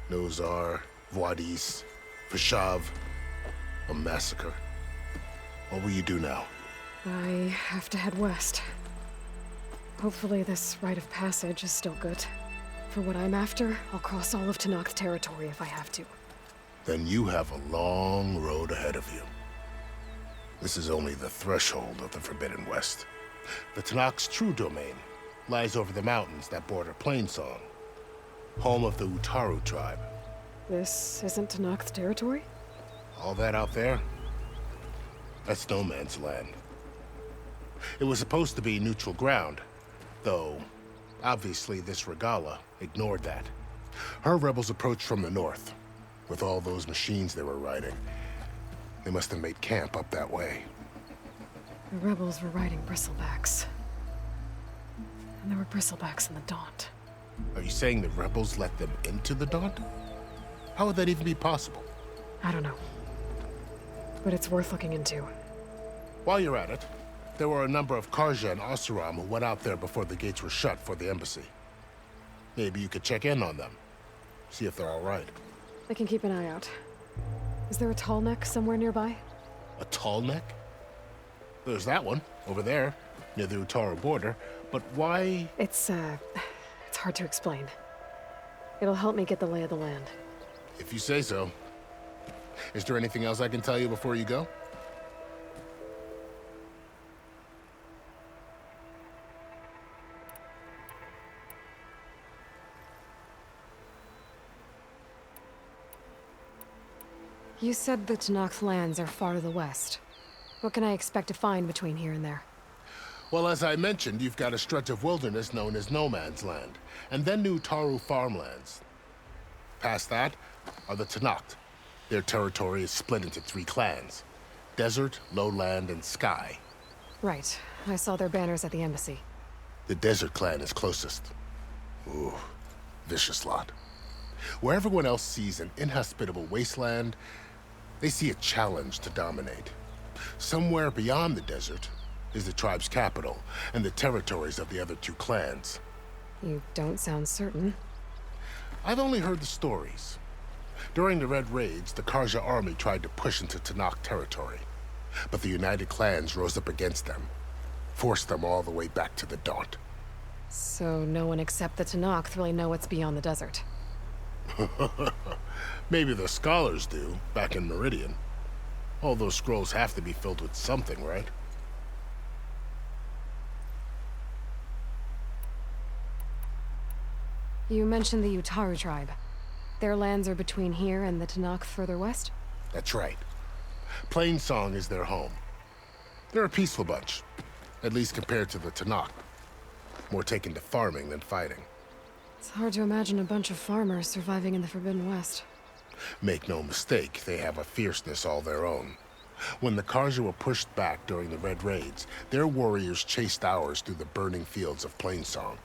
Nozar, Voidis, Vashav. A massacre. What will you do now? I have to head west. Hopefully this rite of passage is still good. For what I'm after, I'll cross all of Tenakth territory if I have to. Then you have a long road ahead of you. This is only the threshold of the Forbidden West. The Tenakth's true domain lies over the mountains that border Plainsong, home of the Utaru tribe. This isn't Tenakth territory? All that out there? That's no man's land. It was supposed to be neutral ground, though obviously this Regala ignored that. Her rebels approached from the north, with all those machines they were riding. They must have made camp up that way. The rebels were riding bristlebacks. And there were bristlebacks in the Daunt. Are you saying the rebels let them into the Daunt? How would that even be possible? I don't know. But it's worth looking into. While you're at it, there were a number of Karja and Oseram who went out there before the gates were shut for the embassy. Maybe you could check in on them. See if they're all right. I can keep an eye out. Is there a tall neck somewhere nearby? A tall neck? There's that one, over there, near the Utaru border. But why? It's hard to explain. It'll help me get the lay of the land. If you say so. Is there anything else I can tell you before you go? You said the Tenakth lands are far to the west. What can I expect to find between here and there? Well, as I mentioned, you've got a stretch of wilderness known as No Man's Land, and then New Taru farmlands. Past that are the Tenakth. Their territory is split into 3 clans: Desert, Lowland, and Sky. Right. I saw their banners at the embassy. The Desert clan is closest. Ooh, vicious lot. Where everyone else sees an inhospitable wasteland, they see a challenge to dominate. Somewhere beyond the desert is the tribe's capital and the territories of the other 2 clans. You don't sound certain. I've only heard the stories. During the Red Raids, the Karja army tried to push into Tenakth territory, but the United Clans rose up against them, forced them all the way back to the Daunt. So no one except the Tenakth really know what's beyond the desert. Maybe the scholars do, back in Meridian. All those scrolls have to be filled with something, right? You mentioned the Utaru tribe. Their lands are between here and the Tenakth further west? That's right. Plainsong is their home. They're a peaceful bunch, at least compared to the Tenakth. More taken to farming than fighting. It's hard to imagine a bunch of farmers surviving in the Forbidden West. Make no mistake, they have a fierceness all their own. When the Karja were pushed back during the Red Raids, their warriors chased ours through the burning fields of Plainsong.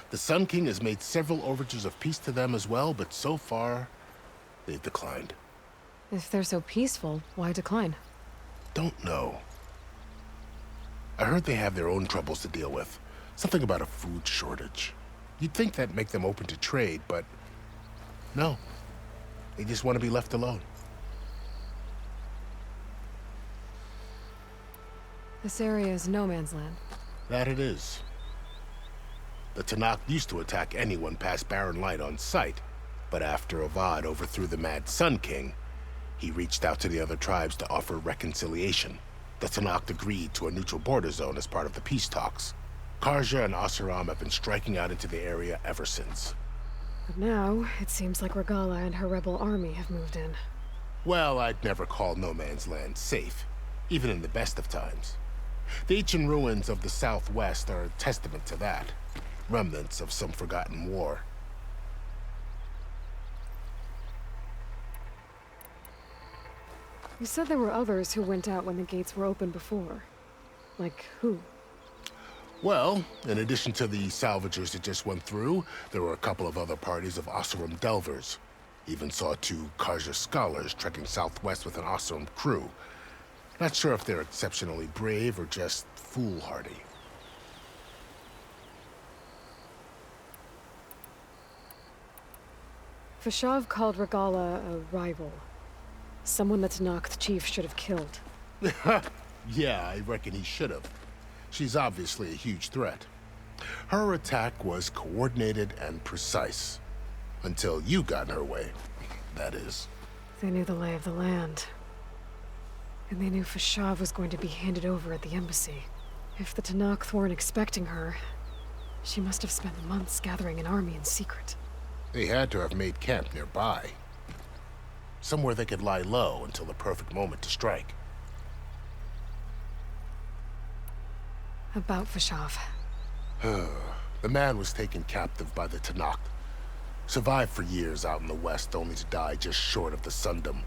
The Sun King has made several overtures of peace to them as well, but so far, they've declined. If they're so peaceful, why decline? Don't know. I heard they have their own troubles to deal with. Something about a food shortage. You'd think that'd make them open to trade, but no. They just want to be left alone. This area is no man's land. That it is. The Tenakth used to attack anyone past Barren Light on sight, but after Avad overthrew the Mad Sun King, he reached out to the other tribes to offer reconciliation. The Tenakth agreed to a neutral border zone as part of the peace talks. Karja and Oseram have been striking out into the area ever since. But now, it seems like Regala and her rebel army have moved in. Well, I'd never call No Man's Land safe, even in the best of times. The ancient ruins of the Southwest are a testament to that. Remnants of some forgotten war. You said there were others who went out when the gates were open before. Like who? Well, in addition to the salvagers that just went through, there were a couple of other parties of Oseram delvers. Even saw 2 Karja scholars trekking southwest with an Oseram crew. Not sure if they're exceptionally brave or just foolhardy. Fashav called Regala a rival. Someone that Tanakh chief should have killed. Yeah, I reckon he should have. She's obviously a huge threat. Her attack was coordinated and precise. Until you got in her way, that is. They knew the lay of the land. And they knew Fashav was going to be handed over at the embassy. If the Tanakh weren't expecting her, she must have spent months gathering an army in secret. They had to have made camp nearby. Somewhere they could lie low until the perfect moment to strike. About Fashav. The man was taken captive by the Tanakh. Survived for years out in the west, only to die just short of the Sundom.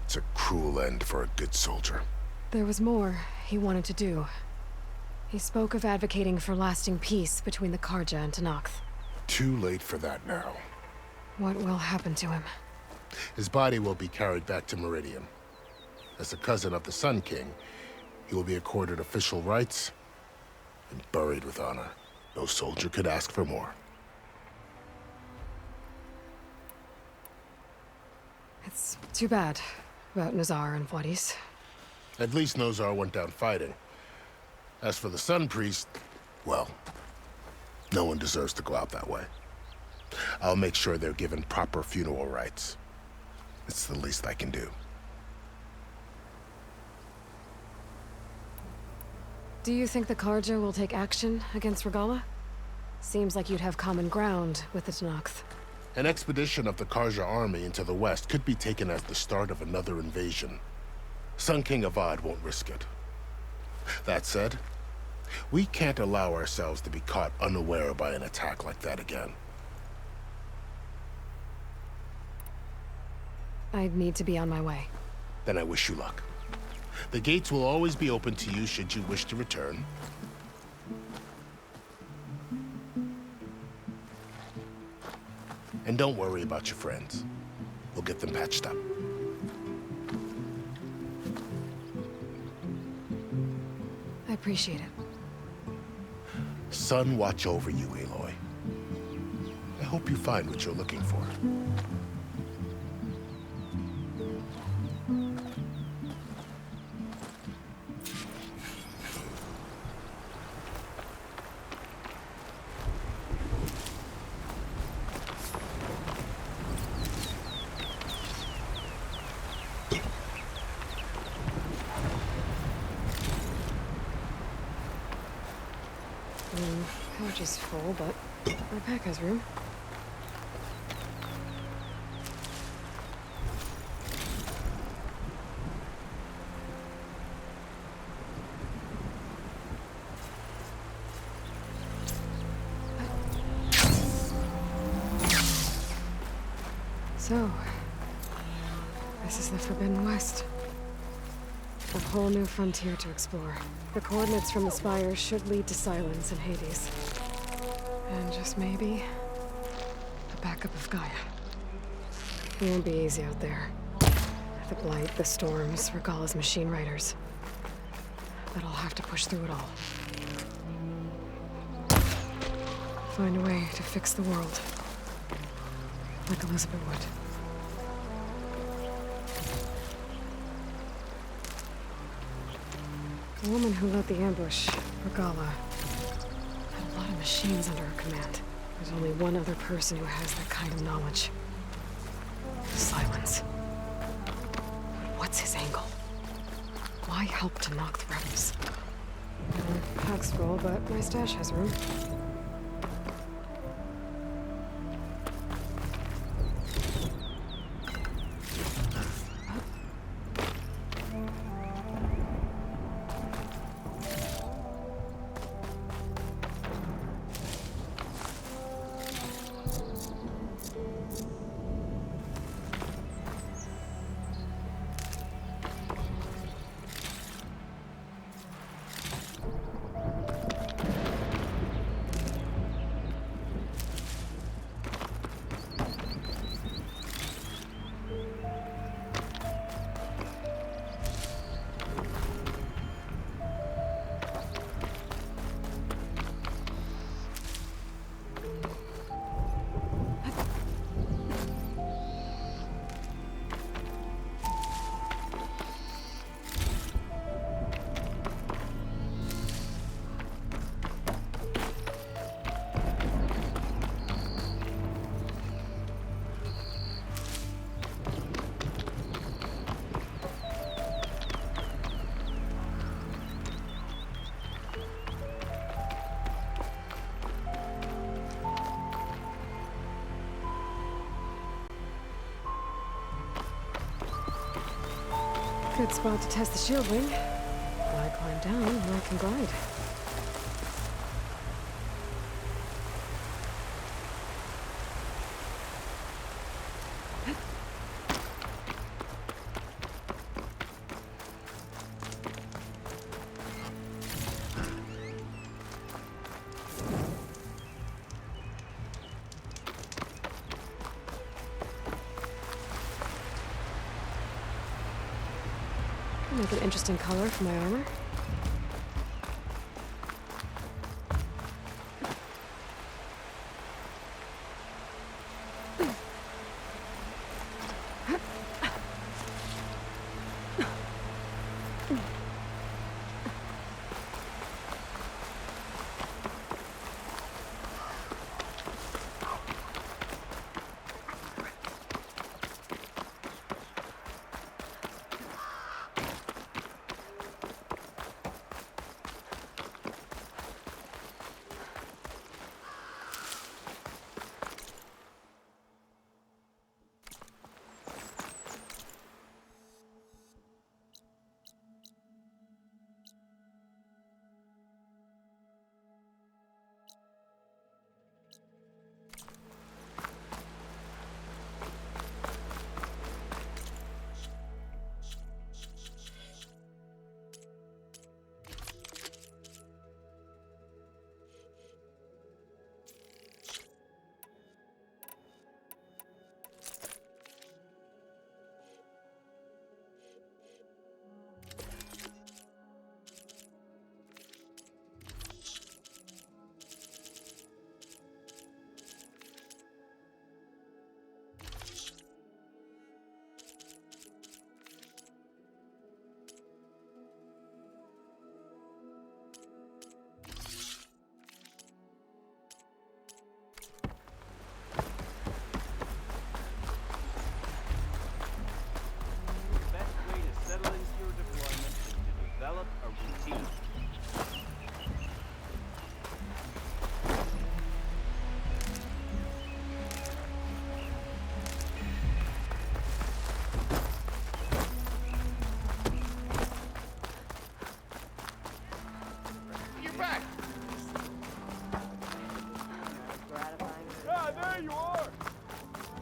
It's a cruel end for a good soldier. There was more he wanted to do. He spoke of advocating for lasting peace between the Karja and Tanakh. Too late for that now. What will happen to him? His body will be carried back to Meridian. As a cousin of the Sun King, he will be accorded official rights and buried with honor. No soldier could ask for more. It's too bad about Nazar and Wadis. At least Nozar went down fighting. As for the Sun Priest, well, no one deserves to go out that way. I'll make sure they're given proper funeral rites. It's the least I can do. Do you think the Karja will take action against Regala? Seems like you'd have common ground with the Tanakh. An expedition of the Karja army into the west could be taken as the start of another invasion. Sun King Avad won't risk it. That said, we can't allow ourselves to be caught unaware by an attack like that again. I'd need to be on my way. Then I wish you luck. The gates will always be open to you should you wish to return. And don't worry about your friends. We'll get them patched up. I appreciate it. Sun watch over you, Aloy. I hope you find what you're looking for. Pouch is full, but my pack has room. So, this is the Forbidden West. A whole new frontier to explore. The coordinates from the spire should lead to Silence and Hades. And just maybe, a backup of Gaia. It won't be easy out there. The Blight, the Storms, Regala's machine riders. But I'll have to push through it all. Find a way to fix the world. Like Elizabeth would. The woman who led the ambush, Regala, had a lot of machines under her command. There's only one other person who has that kind of knowledge. Silence. But what's his angle? Why help to knock the rebels? Pack's full, but my stash has room. Good spot to test the shield wing. When I climb down, I can glide. Make an interesting color for my armor.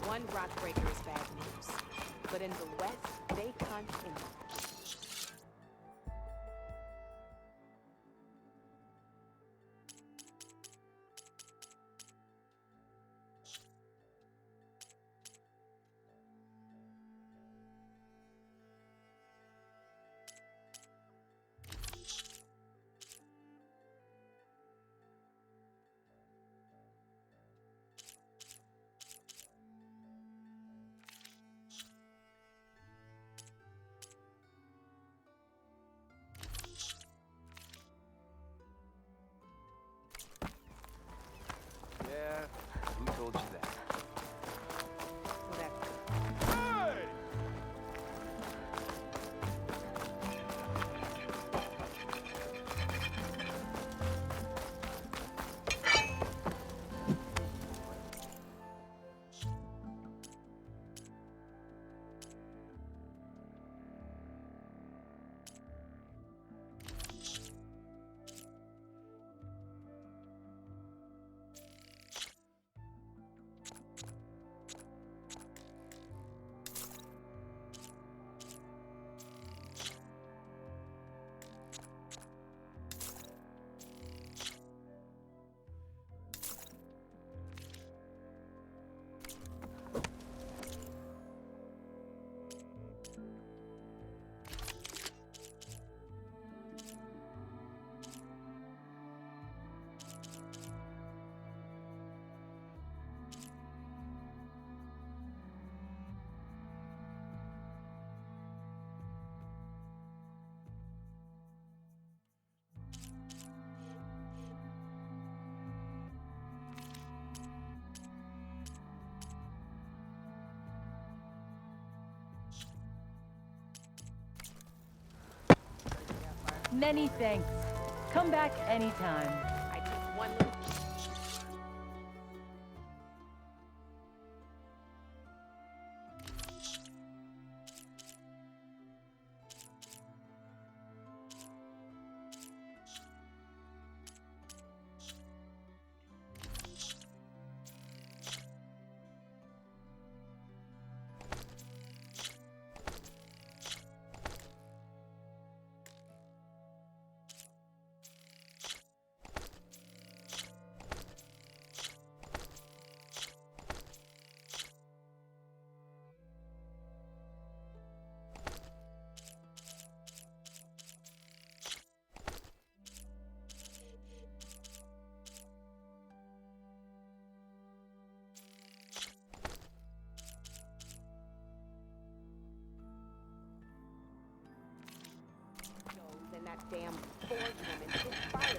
One rockbreaker is bad news, but in the West, they continue. Yeah, who told you that? Many thanks. Come back anytime. I took one little... damn forge woman took fire.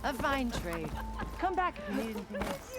A fine trade. Come back if you need anything else.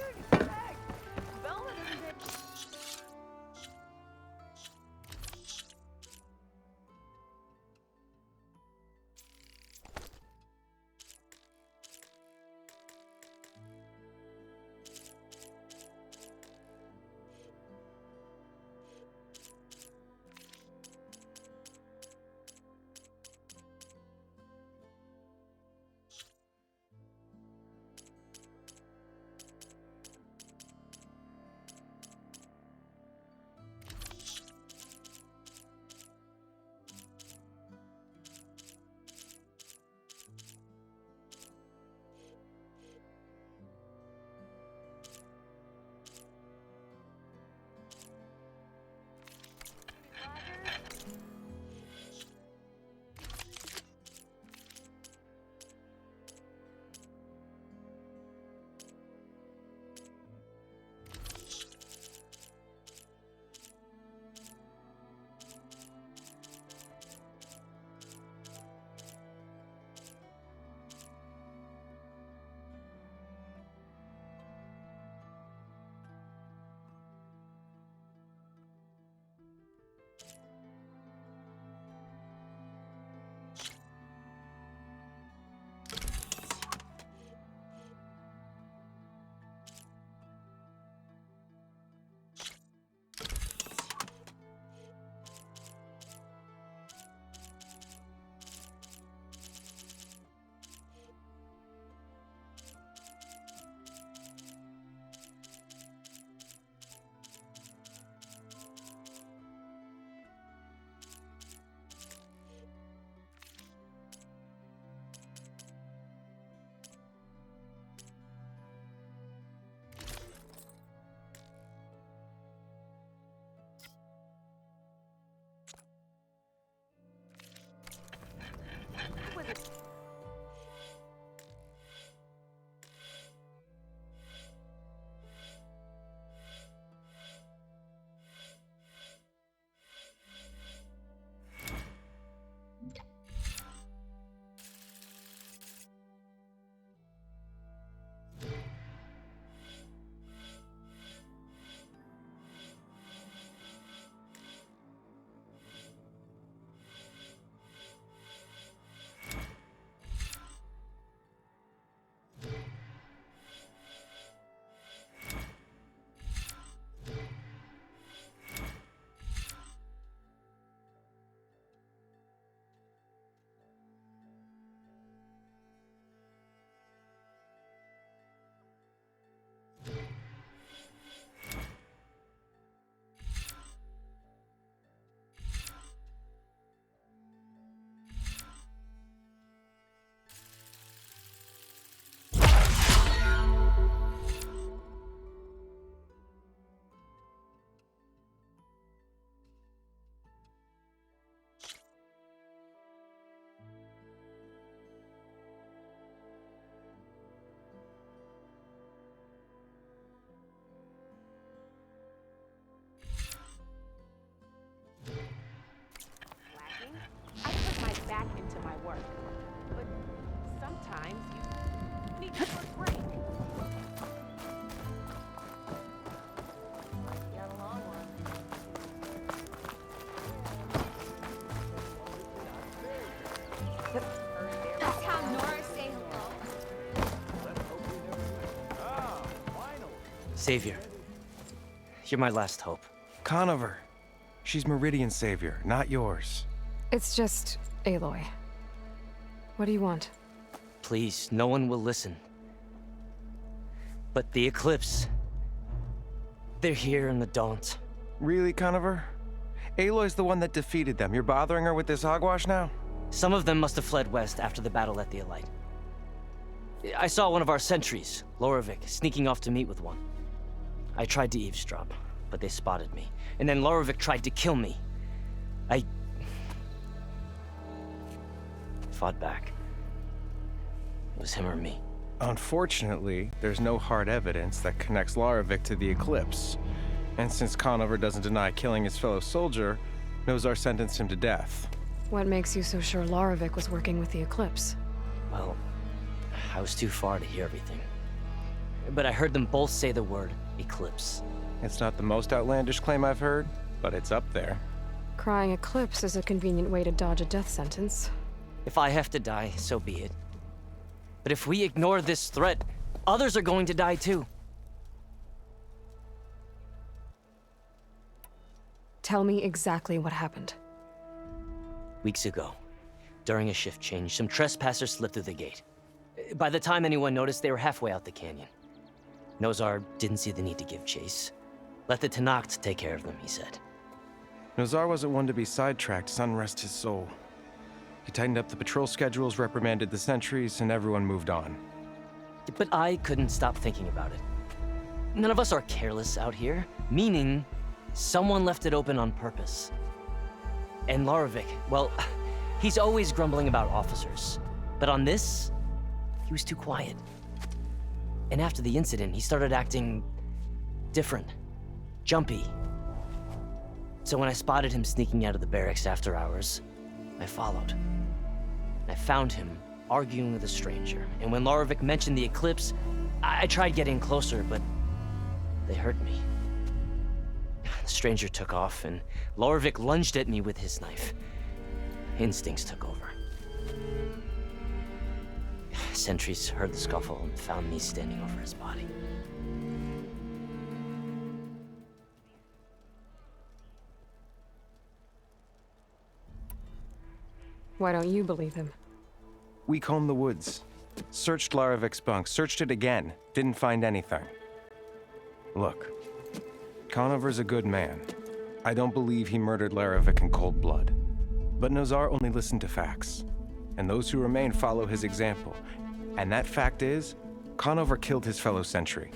I put my back into my work, but sometimes you need a short break. You got a long one. That's how Nora say hello. Savior, you're my last hope. Conover. She's Meridian's savior, not yours. It's just Aloy. What do you want? Please, no one will listen. But the Eclipse... they're here in the Daunt. Really, Conover? Aloy's the one that defeated them. You're bothering her with this hogwash now? Some of them must have fled west after the battle at the Elite. I saw one of our sentries, Lorevic, sneaking off to meet with one. I tried to eavesdrop, but they spotted me. And then Lorevic tried to kill me. I fought back. It was him or me. Unfortunately, there's no hard evidence that connects Lorevic to the Eclipse. And since Conover doesn't deny killing his fellow soldier, Nozar sentenced him to death. What makes you so sure Lorevic was working with the Eclipse? Well, I was too far to hear everything. But I heard them both say the word Eclipse. It's not the most outlandish claim I've heard, but it's up there. Crying Eclipse is a convenient way to dodge a death sentence. If I have to die, so be it. But if we ignore this threat, others are going to die too. Tell me exactly what happened. Weeks ago, during a shift change, some trespassers slipped through the gate. By the time anyone noticed, they were halfway out the canyon. Nozar didn't see the need to give chase. Let the Tenakth take care of them, he said. Nozar wasn't one to be sidetracked, sun rest his soul. He tightened up the patrol schedules, reprimanded the sentries, and everyone moved on. But I couldn't stop thinking about it. None of us are careless out here, meaning someone left it open on purpose. And Lorevic, well, he's always grumbling about officers. But on this, he was too quiet. And after the incident, he started acting different, jumpy. So when I spotted him sneaking out of the barracks after hours, I followed. I found him arguing with a stranger. And when Lorevic mentioned the Eclipse, I tried getting closer, but they heard me. The stranger took off, and Lorevic lunged at me with his knife. Instincts took over. Sentries heard the scuffle and found me standing over his body. Why don't you believe him? We combed the woods, searched Larevic's bunk, searched it again, didn't find anything. Look, Conover's a good man. I don't believe he murdered Larevic in cold blood. But Nozar only listened to facts, and those who remain follow his example. And that fact is, Conover killed his fellow sentry.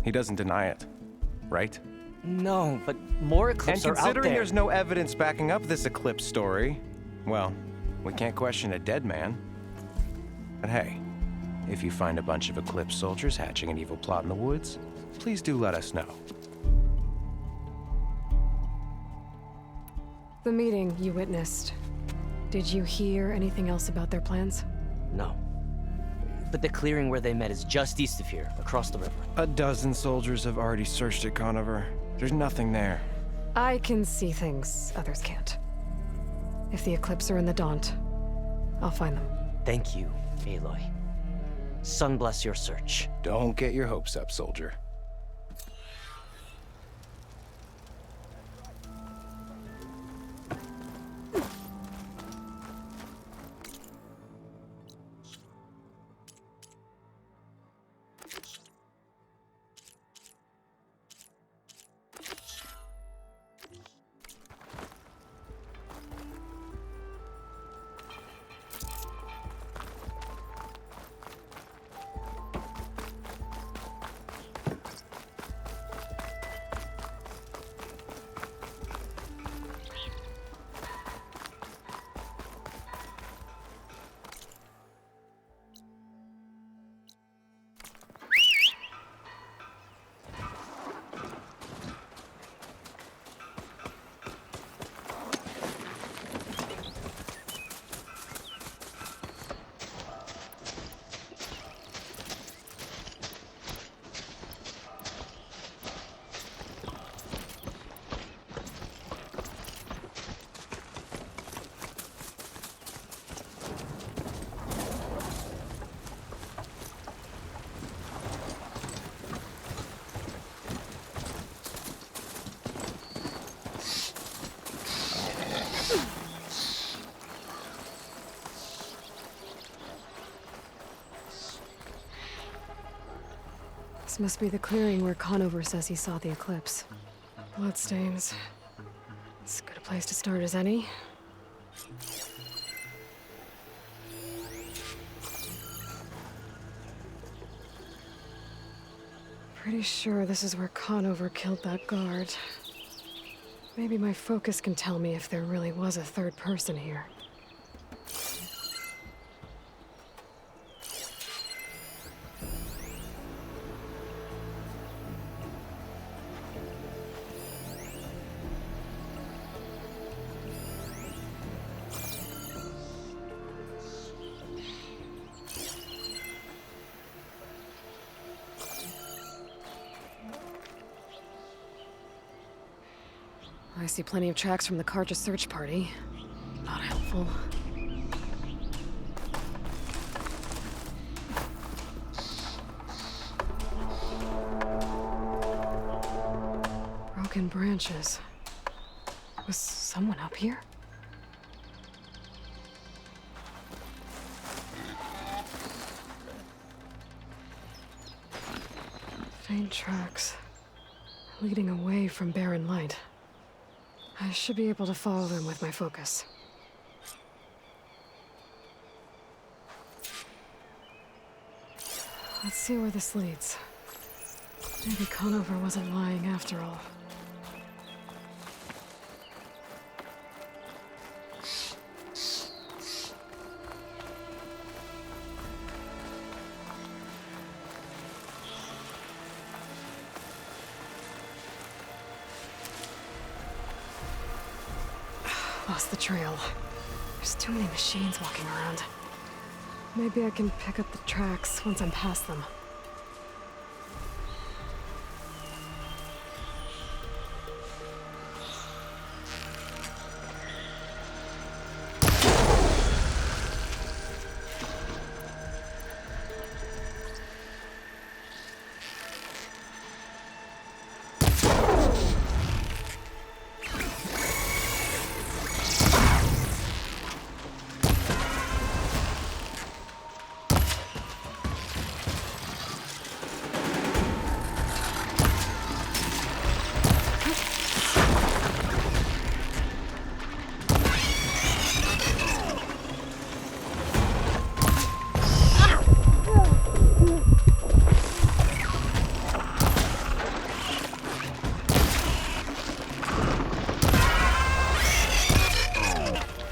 He doesn't deny it, right? No, but more Eclipse are out there. And considering there's no evidence backing up this Eclipse story, well, we can't question a dead man. But hey, if you find a bunch of Eclipse soldiers hatching an evil plot in the woods, please do let us know. The meeting you witnessed. Did you hear anything else about their plans? No. But the clearing where they met is just east of here, across the river. A dozen soldiers have already searched it, Conover. There's nothing there. I can see things others can't. If the Eclipse are in the Daunt, I'll find them. Thank you, Aloy. Sun bless your search. Don't get your hopes up, soldier. This must be the clearing where Conover says he saw the Eclipse. Bloodstains. As good a place to start as any. Pretty sure this is where Conover killed that guard. Maybe my focus can tell me if there really was a third person here. I see plenty of tracks from the Karja search party. Not helpful. Broken branches. Was someone up here? Faint tracks. Leading away from barren light. I should be able to follow them with my focus. Let's see where this leads. Maybe Conover wasn't lying after all. Lost the trail. There's too many machines walking around. Maybe I can pick up the tracks once I'm past them.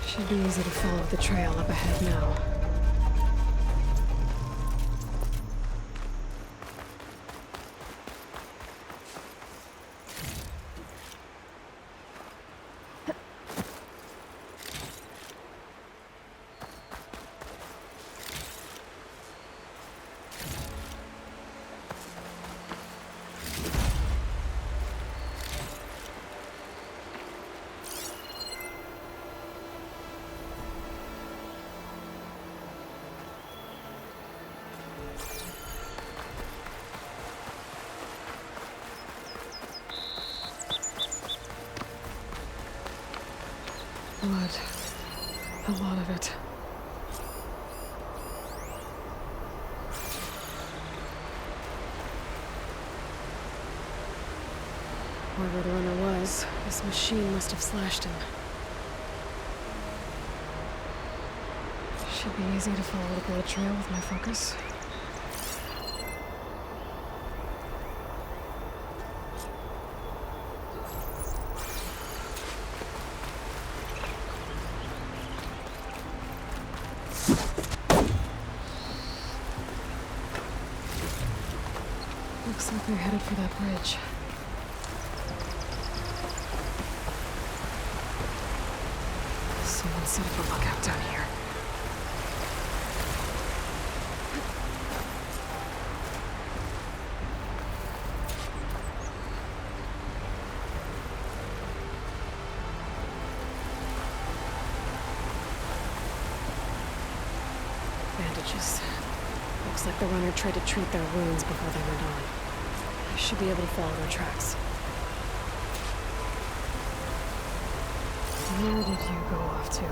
Should be easy to follow the trail up ahead now. Blood. A lot of it. Whoever the runner was, this machine must have slashed him. Should be easy to follow the blood trail with my focus. Looks like they're headed for that bridge. Someone set up a lookout down here. Bandages. Looks like the runner tried to treat their wounds before they went on. I should be able to follow their tracks. Where did you go off to?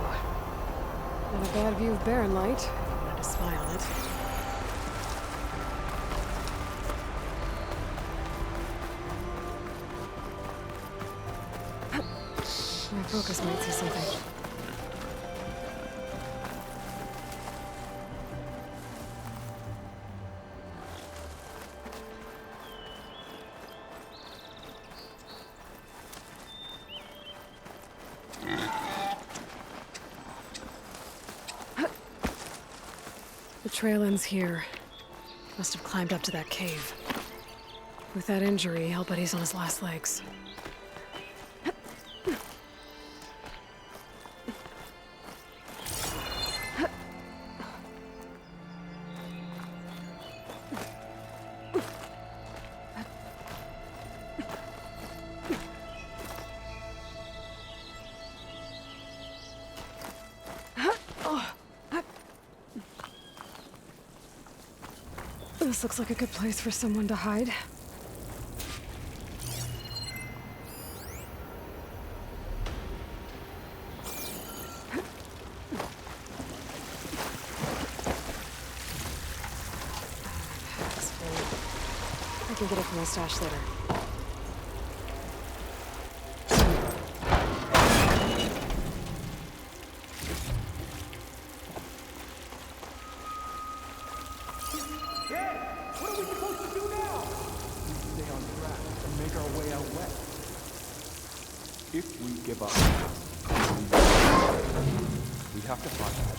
Not a bad view of barren light, if you wanted to spy on it. My focus might see something. trail ends here. Must have climbed up to that cave. With that injury, I'll bet he's on his last legs. This looks like a good place for someone to hide. I can get it from my stash later. If we give up, we have to find him.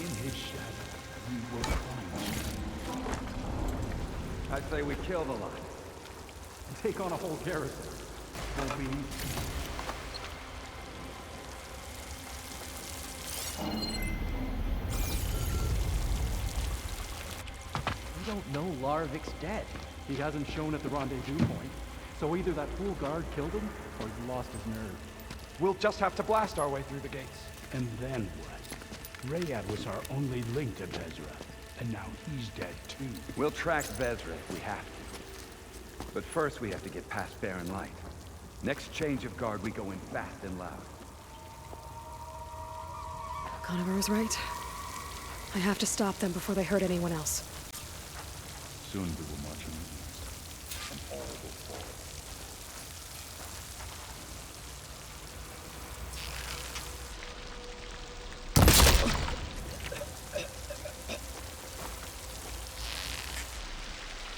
In his shadow, we will find him. I say we kill the lot. Take on a whole garrison. Won't be easy. We don't know Larovik's dead. He hasn't shown at the rendezvous point. So either that fool guard killed him, or he lost his nerve. We'll just have to blast our way through the gates. And then what? Rayad was our only link to Vezra, and now he's dead too. We'll track Vezra if we have to. But first we have to get past Barren Light. Next change of guard, we go in fast and loud. Conover was right. I have to stop them before they hurt anyone else. Soon we will march in, and all will fall.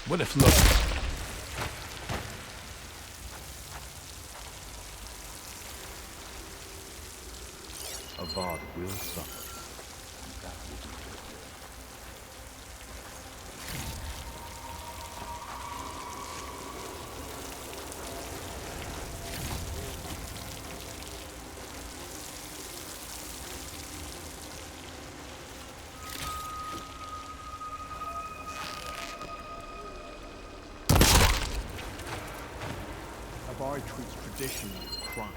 What if look? Avad will suffer. And that will be Avari treats tradition like a crime.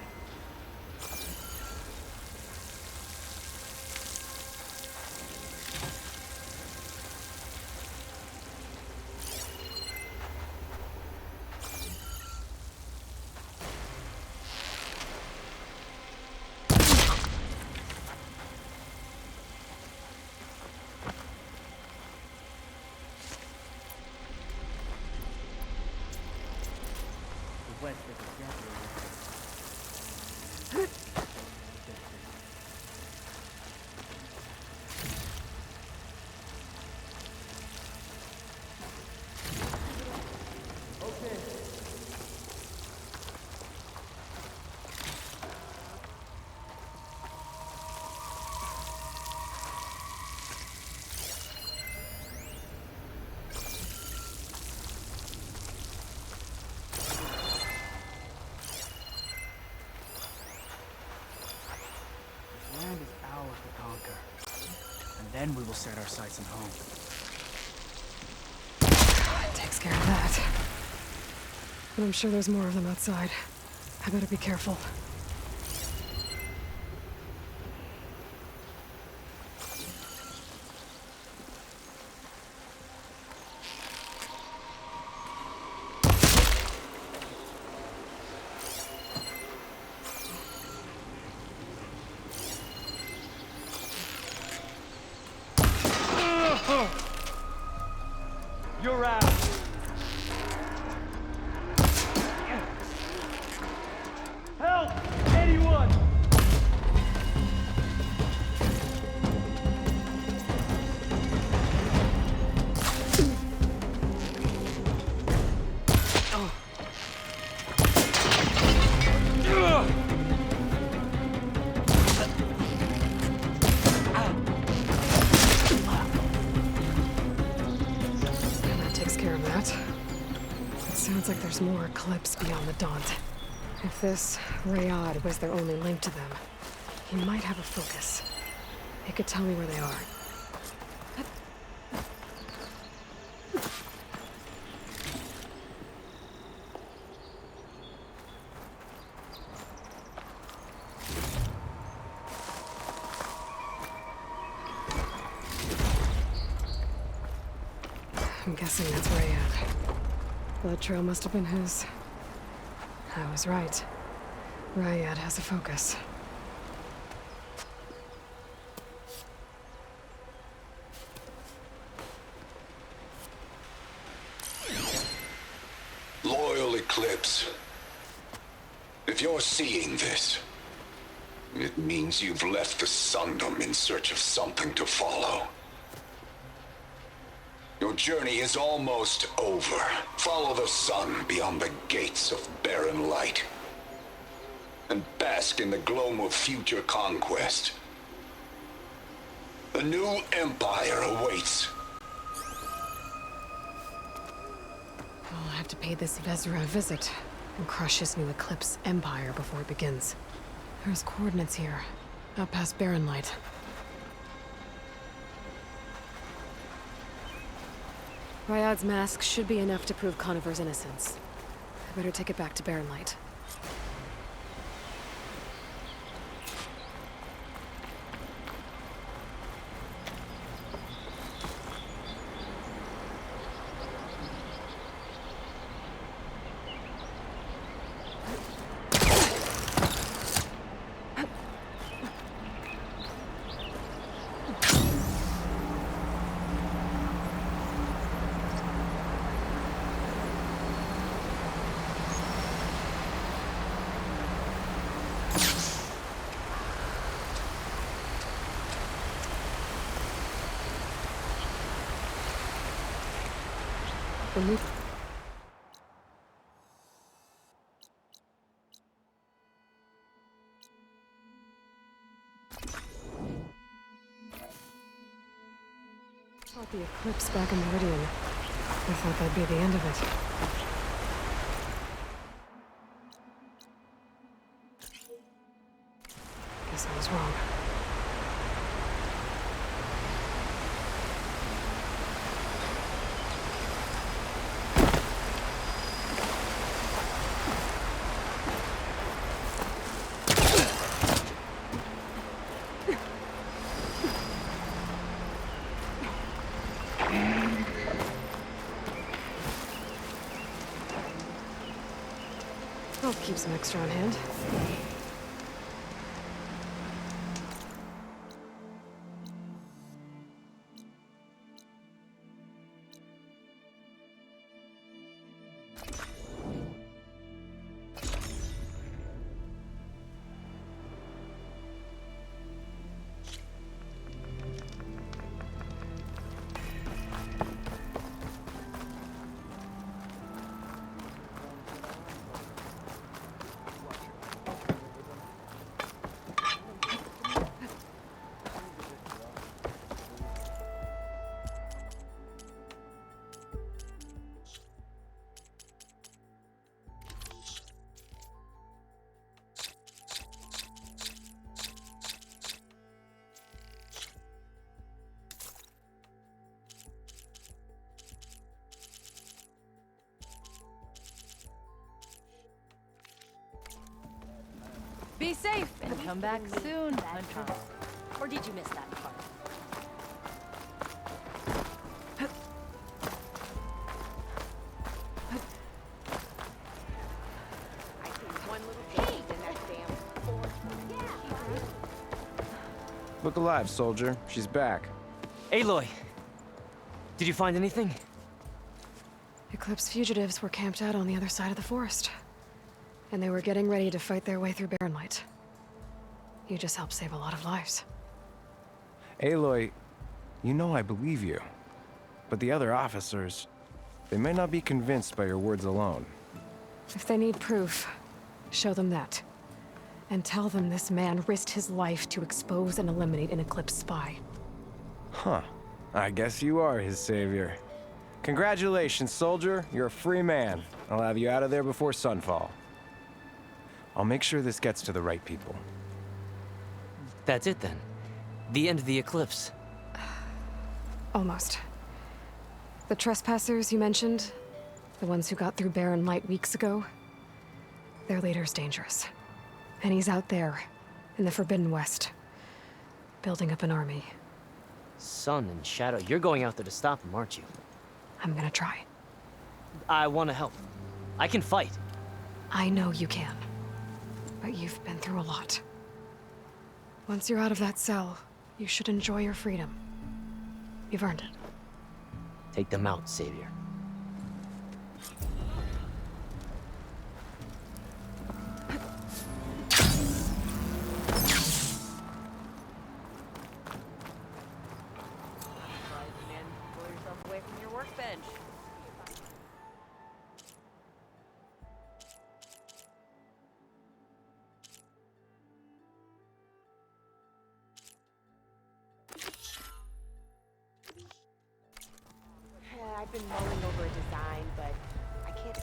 Land is ours to conquer. And then we will set our sights on home. It takes care of that. But I'm sure there's more of them outside. I better be careful. You're out. Help! Anyone! care of that. It sounds like there's more Eclipse beyond the Daunt. If this Rayad was their only link to them, he might have a focus. He could tell me where they are. I'm guessing that's Rayad. Blood trail must have been his. I was right. Rayad has a focus. Loyal Eclipse. If you're seeing this, it means you've left the Sundom in search of something to follow. Your journey is almost over. Follow the sun beyond the gates of barren light, and bask in the glow of future conquest. A new empire awaits. I'll have to pay this Vezra a visit and crush his new Eclipse empire before it begins. There's coordinates here, up past Barren Light. Ryad's mask should be enough to prove Conover's innocence. I better take it back to Barren Light. Brought the Eclipse back in Meridian. I thought that'd be the end of it. Guess I was wrong. I'll keep some extra on hand. Be safe and come back soon, Huntress. Or did you miss that part? I see one little change in that damn force. Look alive, soldier. She's back. Aloy! Did you find anything? Eclipse fugitives were camped out on the other side of the forest. And they were getting ready to fight their way through Barren Light. You just helped save a lot of lives. Aloy, you know I believe you. But the other officers, they may not be convinced by your words alone. If they need proof, show them that. And tell them this man risked his life to expose and eliminate an Eclipse spy. Huh. I guess you are his savior. Congratulations, soldier. You're a free man. I'll have you out of there before sunfall. I'll make sure this gets to the right people. That's it then. The end of the eclipse. Almost. The trespassers you mentioned, the ones who got through Barren Light weeks ago, their leader's dangerous. And he's out there, in the Forbidden West, building up an army. Sun and Shadow, you're going out there to stop him, aren't you? I'm gonna try. I want to help. I can fight. I know you can. But you've been through a lot. Once you're out of that cell, you should enjoy your freedom. You've earned it. Take them out, Savior. Pull yourself away from your workbench. I've been mulling over a design, but I can't.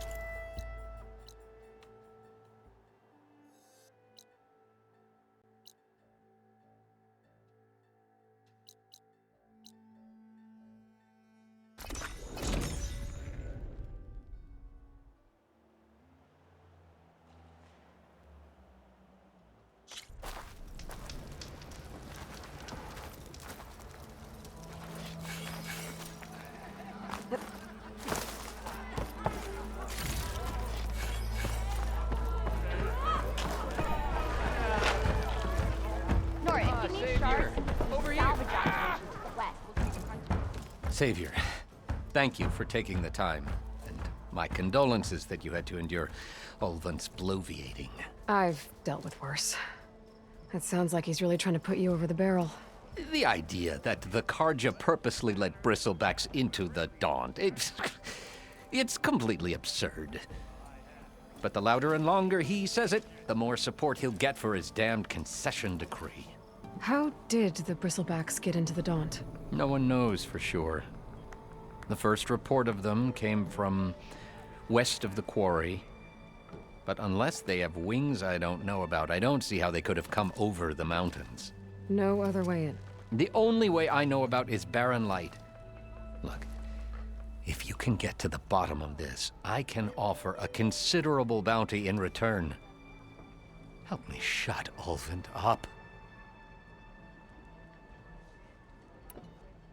Nora, if you need shards, salvage operations to the west. Savior, thank you for taking the time, and my condolences that you had to endure Ulvund's bloviating. I've dealt with worse. It sounds like he's really trying to put you over the barrel. The idea that the Karja purposely let bristlebacks into the Daunt, it's completely absurd. But the louder and longer he says it, the more support he'll get for his damned concession decree. How did the bristlebacks get into the Daunt? No one knows for sure. The first report of them came from west of the quarry. But unless they have wings I don't know about, I don't see how they could have come over the mountains. No other way in. The only way I know about is Barren Light. Look, if you can get to the bottom of this, I can offer a considerable bounty in return. Help me shut Ulvund up.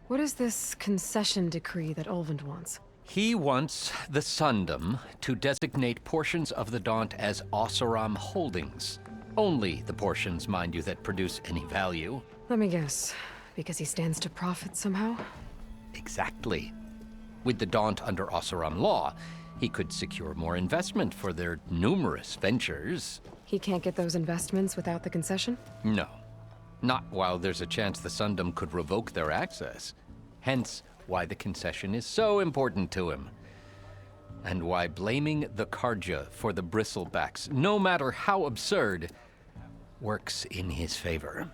What is this concession decree that Ulvund wants? He wants the Sundom to designate portions of the Daunt as Oseram holdings. Only the portions, mind you, that produce any value. Let me guess. Because he stands to profit somehow? Exactly. With the Daunt under Oseram law, he could secure more investment for their numerous ventures. He can't get those investments without the concession? No. Not while there's a chance the Sundom could revoke their access. Hence, why the concession is so important to him. And why blaming the Karja for the bristlebacks, no matter how absurd, works in his favor.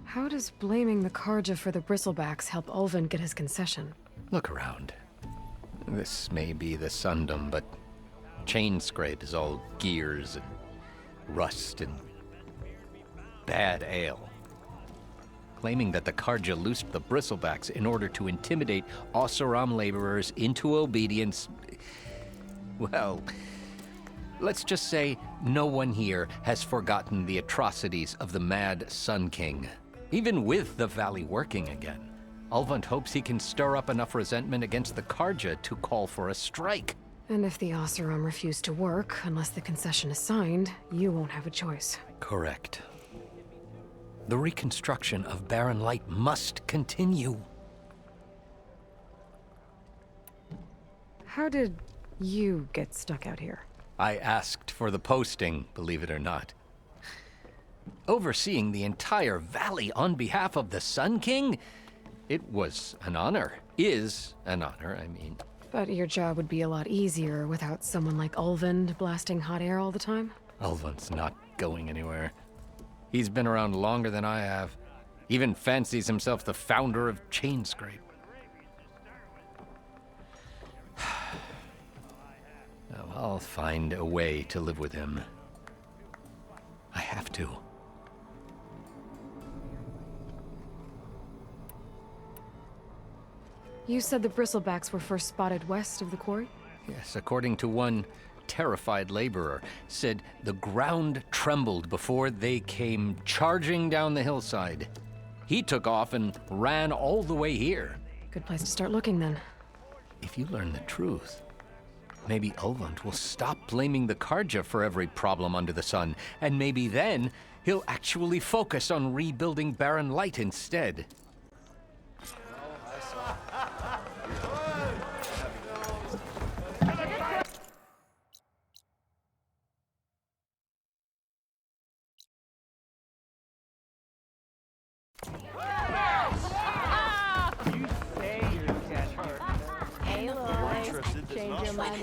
How does blaming the Karja for the bristlebacks help Ulvund get his concession? Look around. This may be the Sundom, but Chainscrape is all gears and rust and bad ale. Claiming that the Karja loosed the bristlebacks in order to intimidate Oseram laborers into obedience. Well, let's just say no one here has forgotten the atrocities of the Mad Sun King. Even with the Valley working again, Ulvund hopes he can stir up enough resentment against the Karja to call for a strike. And if the Oseram refuse to work, unless the concession is signed, you won't have a choice. Correct. The reconstruction of Barren Light must continue. How did you get stuck out here? I asked for the posting, believe it or not. Overseeing the entire valley on behalf of the Sun King? It was an honor. Is an honor, I mean. But your job would be a lot easier without someone like Ulvund blasting hot air all the time? Ulvant's not going anywhere. He's been around longer than I have. Even fancies himself the founder of Chainscrape. Now, I'll find a way to live with him. I have to. You said the bristlebacks were first spotted west of the quarry? Yes, according to one terrified laborer, said the ground trembled before they came charging down the hillside. He took off and ran all the way here. Good place to start looking, then. If you learn the truth, maybe Ulvant will stop blaming the Karja for every problem under the sun, and maybe then he'll actually focus on rebuilding Barren Light instead.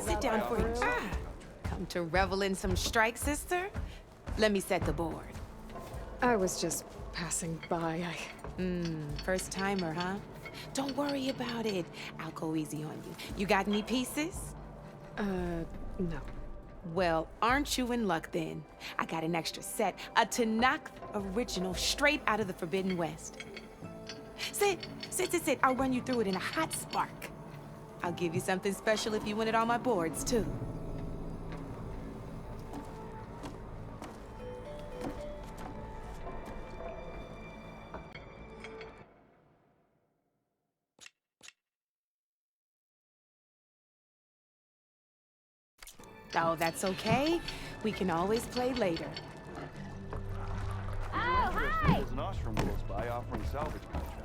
Sit down for you. Come to revel in some strike, sister? Let me set the board. I was just passing by. First timer, huh? Don't worry about it. I'll go easy on you. You got any pieces? No. Well, aren't you in luck then? I got an extra set, a Tanakh original straight out of the Forbidden West. Sit. I'll run you through it in a hot spark. I'll give you something special if you win it on my boards, too. Oh, that's okay. We can always play later. Oh, hi! There's an Ostrom close by offering salvage contracts.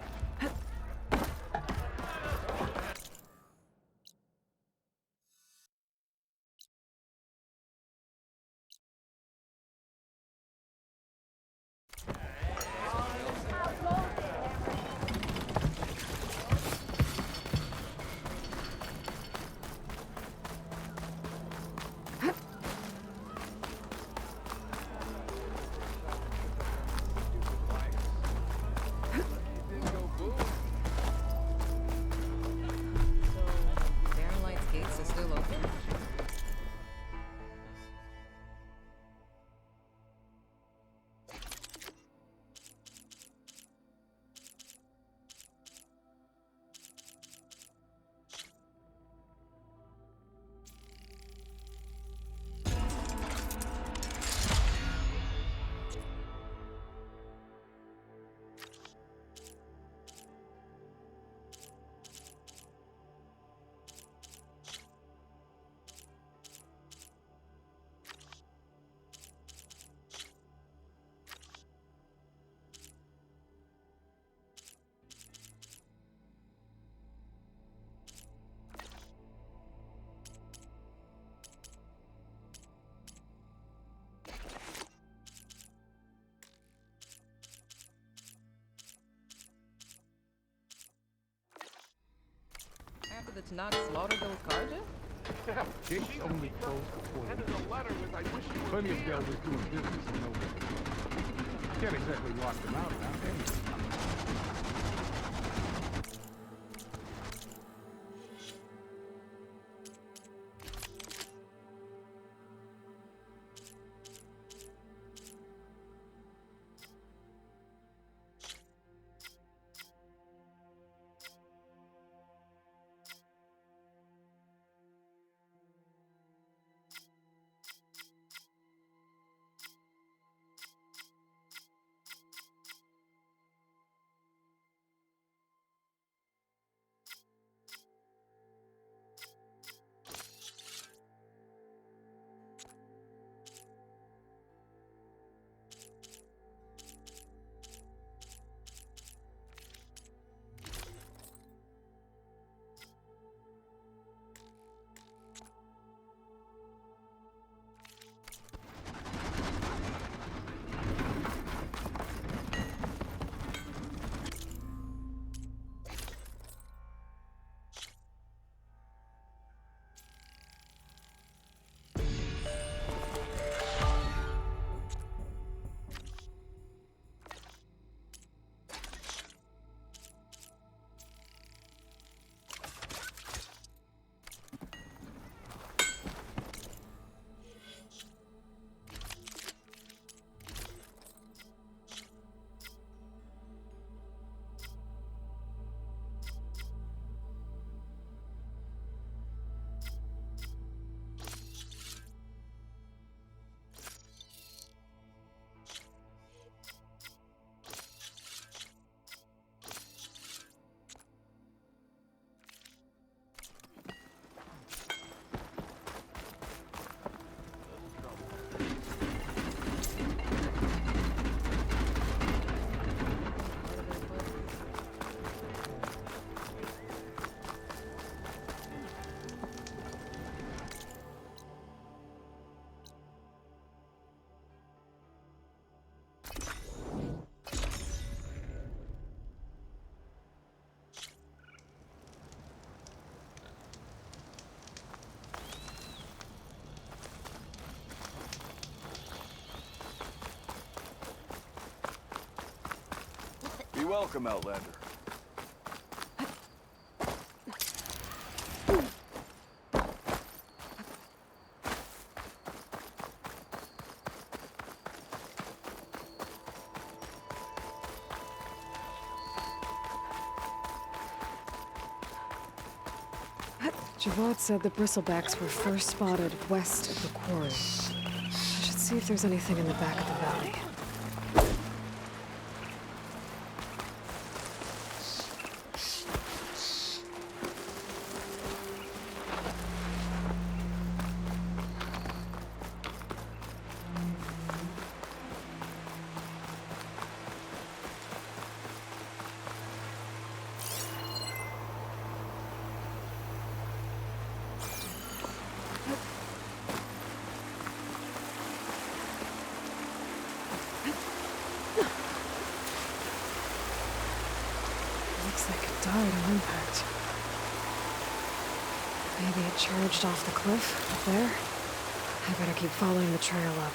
Barren Light's gates are still open. After the Tanakh slaughtered those Karja? Yeah, gates only closed before. And there's a letter with I wish you plenty of builders doing business in Nova. Can't exactly lock them out now, can you? Welcome, Outlander. Javad said the bristlebacks were first spotted west of the quarry. I should see if there's anything in the back of the valley. Looks like it died on impact. Maybe it charged off the cliff up there. I better keep following the trail up.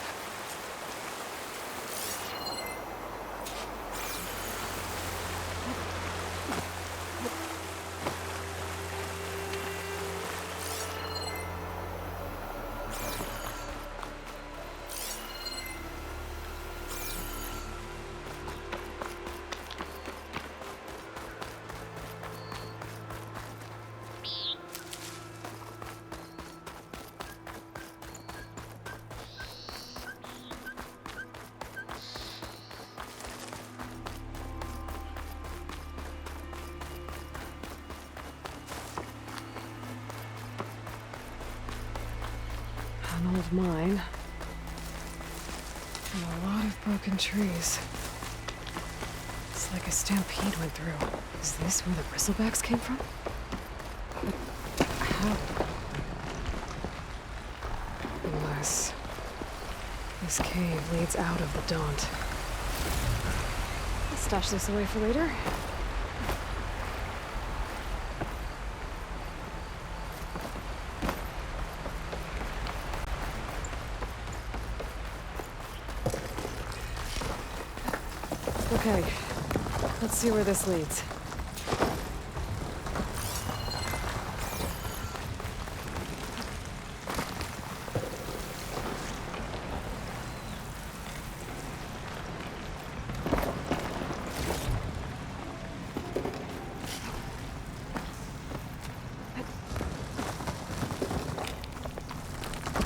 An old mine. And a lot of broken trees. It's like a stampede went through. Is this where the bristlebacks came from? But how? Unless this cave leads out of the Daunt. I'll stash this away for later. Okay, let's see where this leads.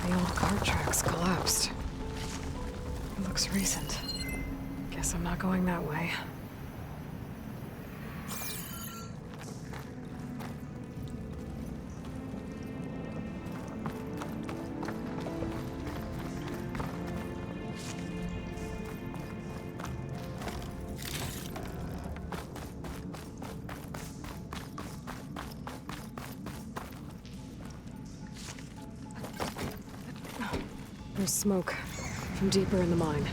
The old cart tracks collapsed. It looks recent. Guess I'm not going that way. There's smoke from deeper in the mine.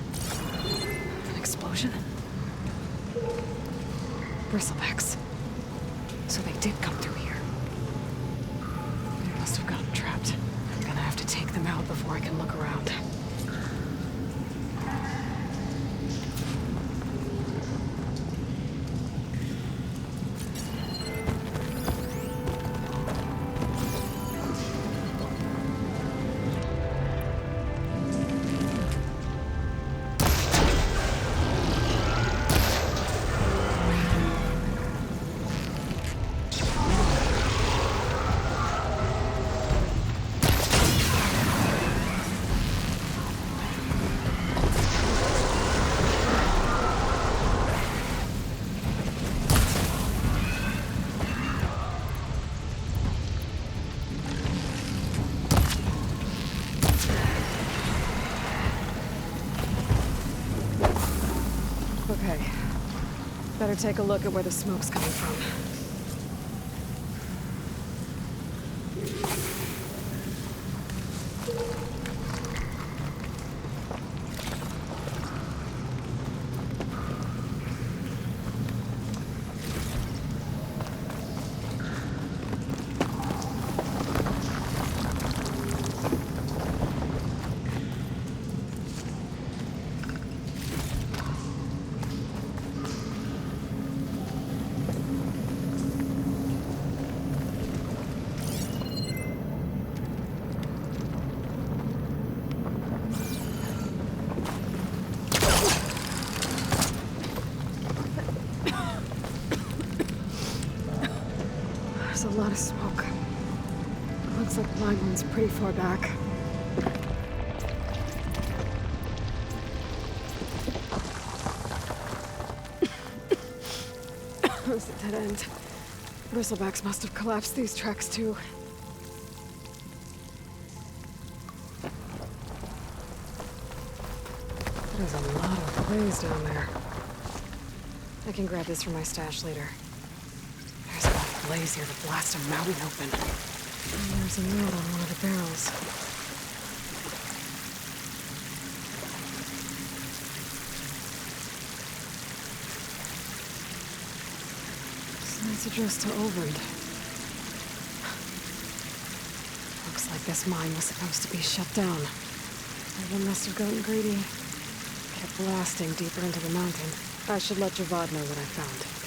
An explosion? Bristlebacks. So they did come through here. They must have gotten trapped. I'm gonna have to take them out before I can look around. Okay. Better take a look at where the smoke's coming from. lot of smoke. Looks like the mine runs pretty far back. It's a dead end. Bristlebacks must have collapsed these tracks too. There's a lot of blaze down there. I can grab this from my stash later. There's enough blaze here to blast a mountain open. And there's a note on one of the barrels. It's addressed to Olvend. Looks like this mine was supposed to be shut down. Everyone must have gotten greedy. Kept blasting deeper into the mountain. I should let Javad know what I found.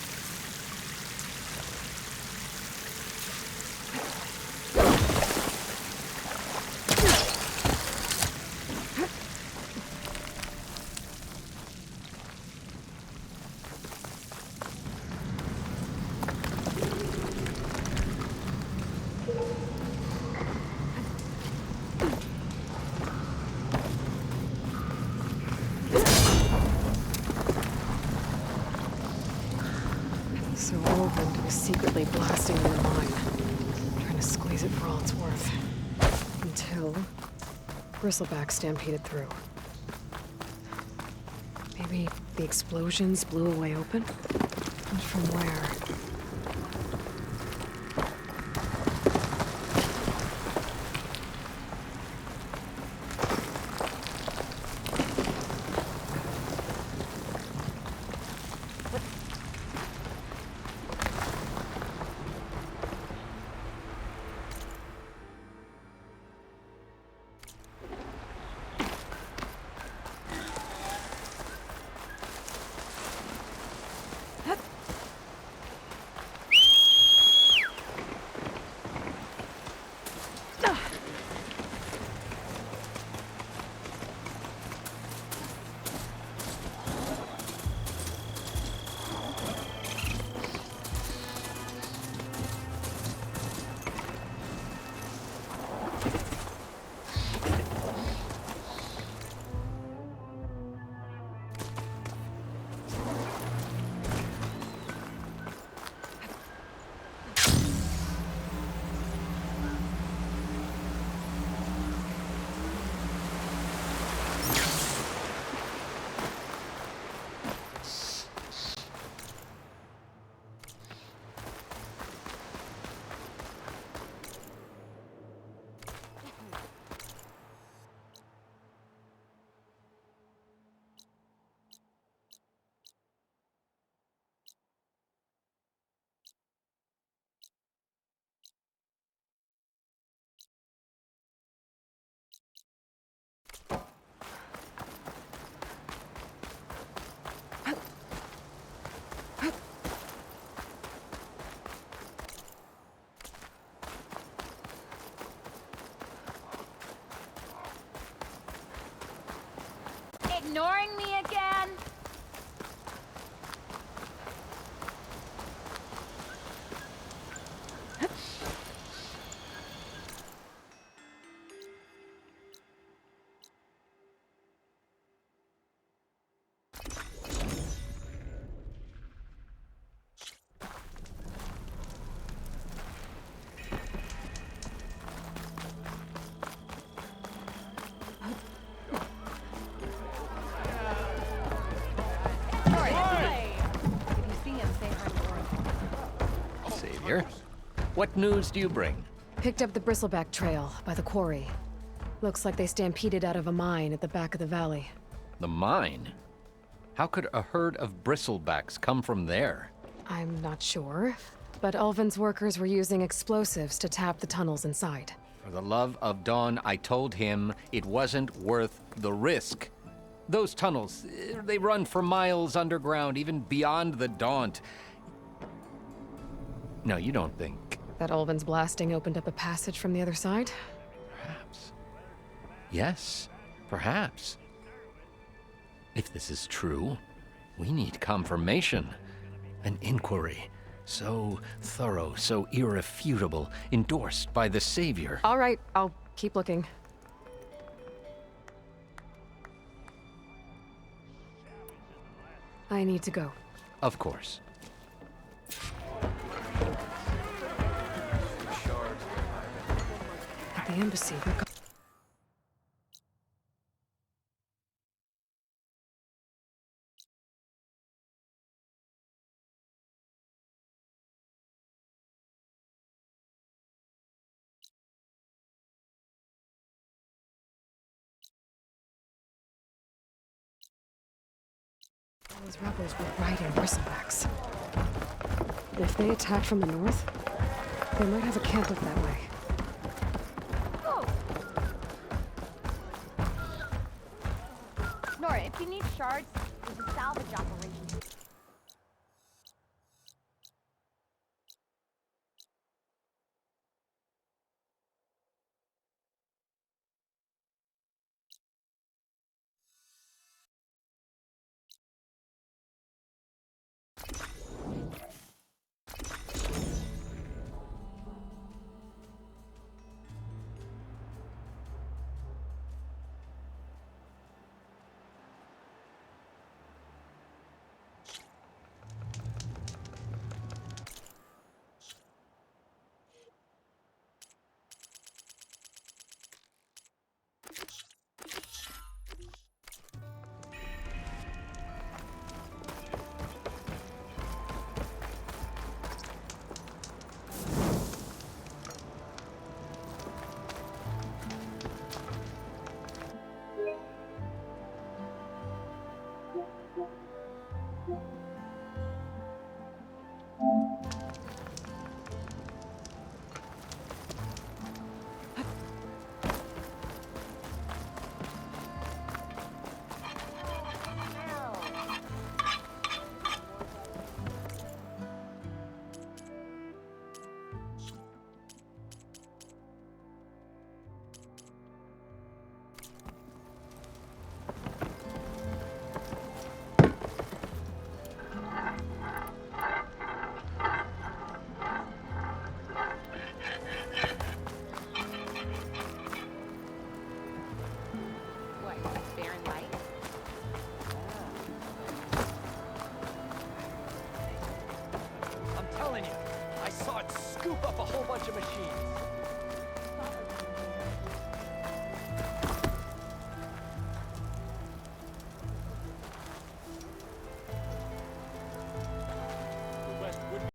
So Olvend was secretly blasting in the mine, trying to squeeze it for all it's worth. Until Bristleback stampeded through. Maybe the explosions blew a way open? But from where? Ignoring me again? Savior, what news do you bring? Picked up the Bristleback trail by the quarry. Looks like they stampeded out of a mine at the back of the valley. The mine? How could a herd of bristlebacks come from there? I'm not sure, but Ulvin's workers were using explosives to tap the tunnels inside. For the love of Dawn, I told him it wasn't worth the risk. Those tunnels, they run for miles underground, even beyond the Daunt. No, you don't think... That Ulvin's blasting opened up a passage from the other side? Perhaps. Yes, perhaps. If this is true, we need confirmation. An inquiry. So thorough, so irrefutable, endorsed by the Savior. All right, I'll keep looking. I need to go. Of course. At the embassy, we're those rebels were riding bristlebacks. If they attack from the north, they might have a camp up that way. Nora, if you need shards, there's a salvage operation.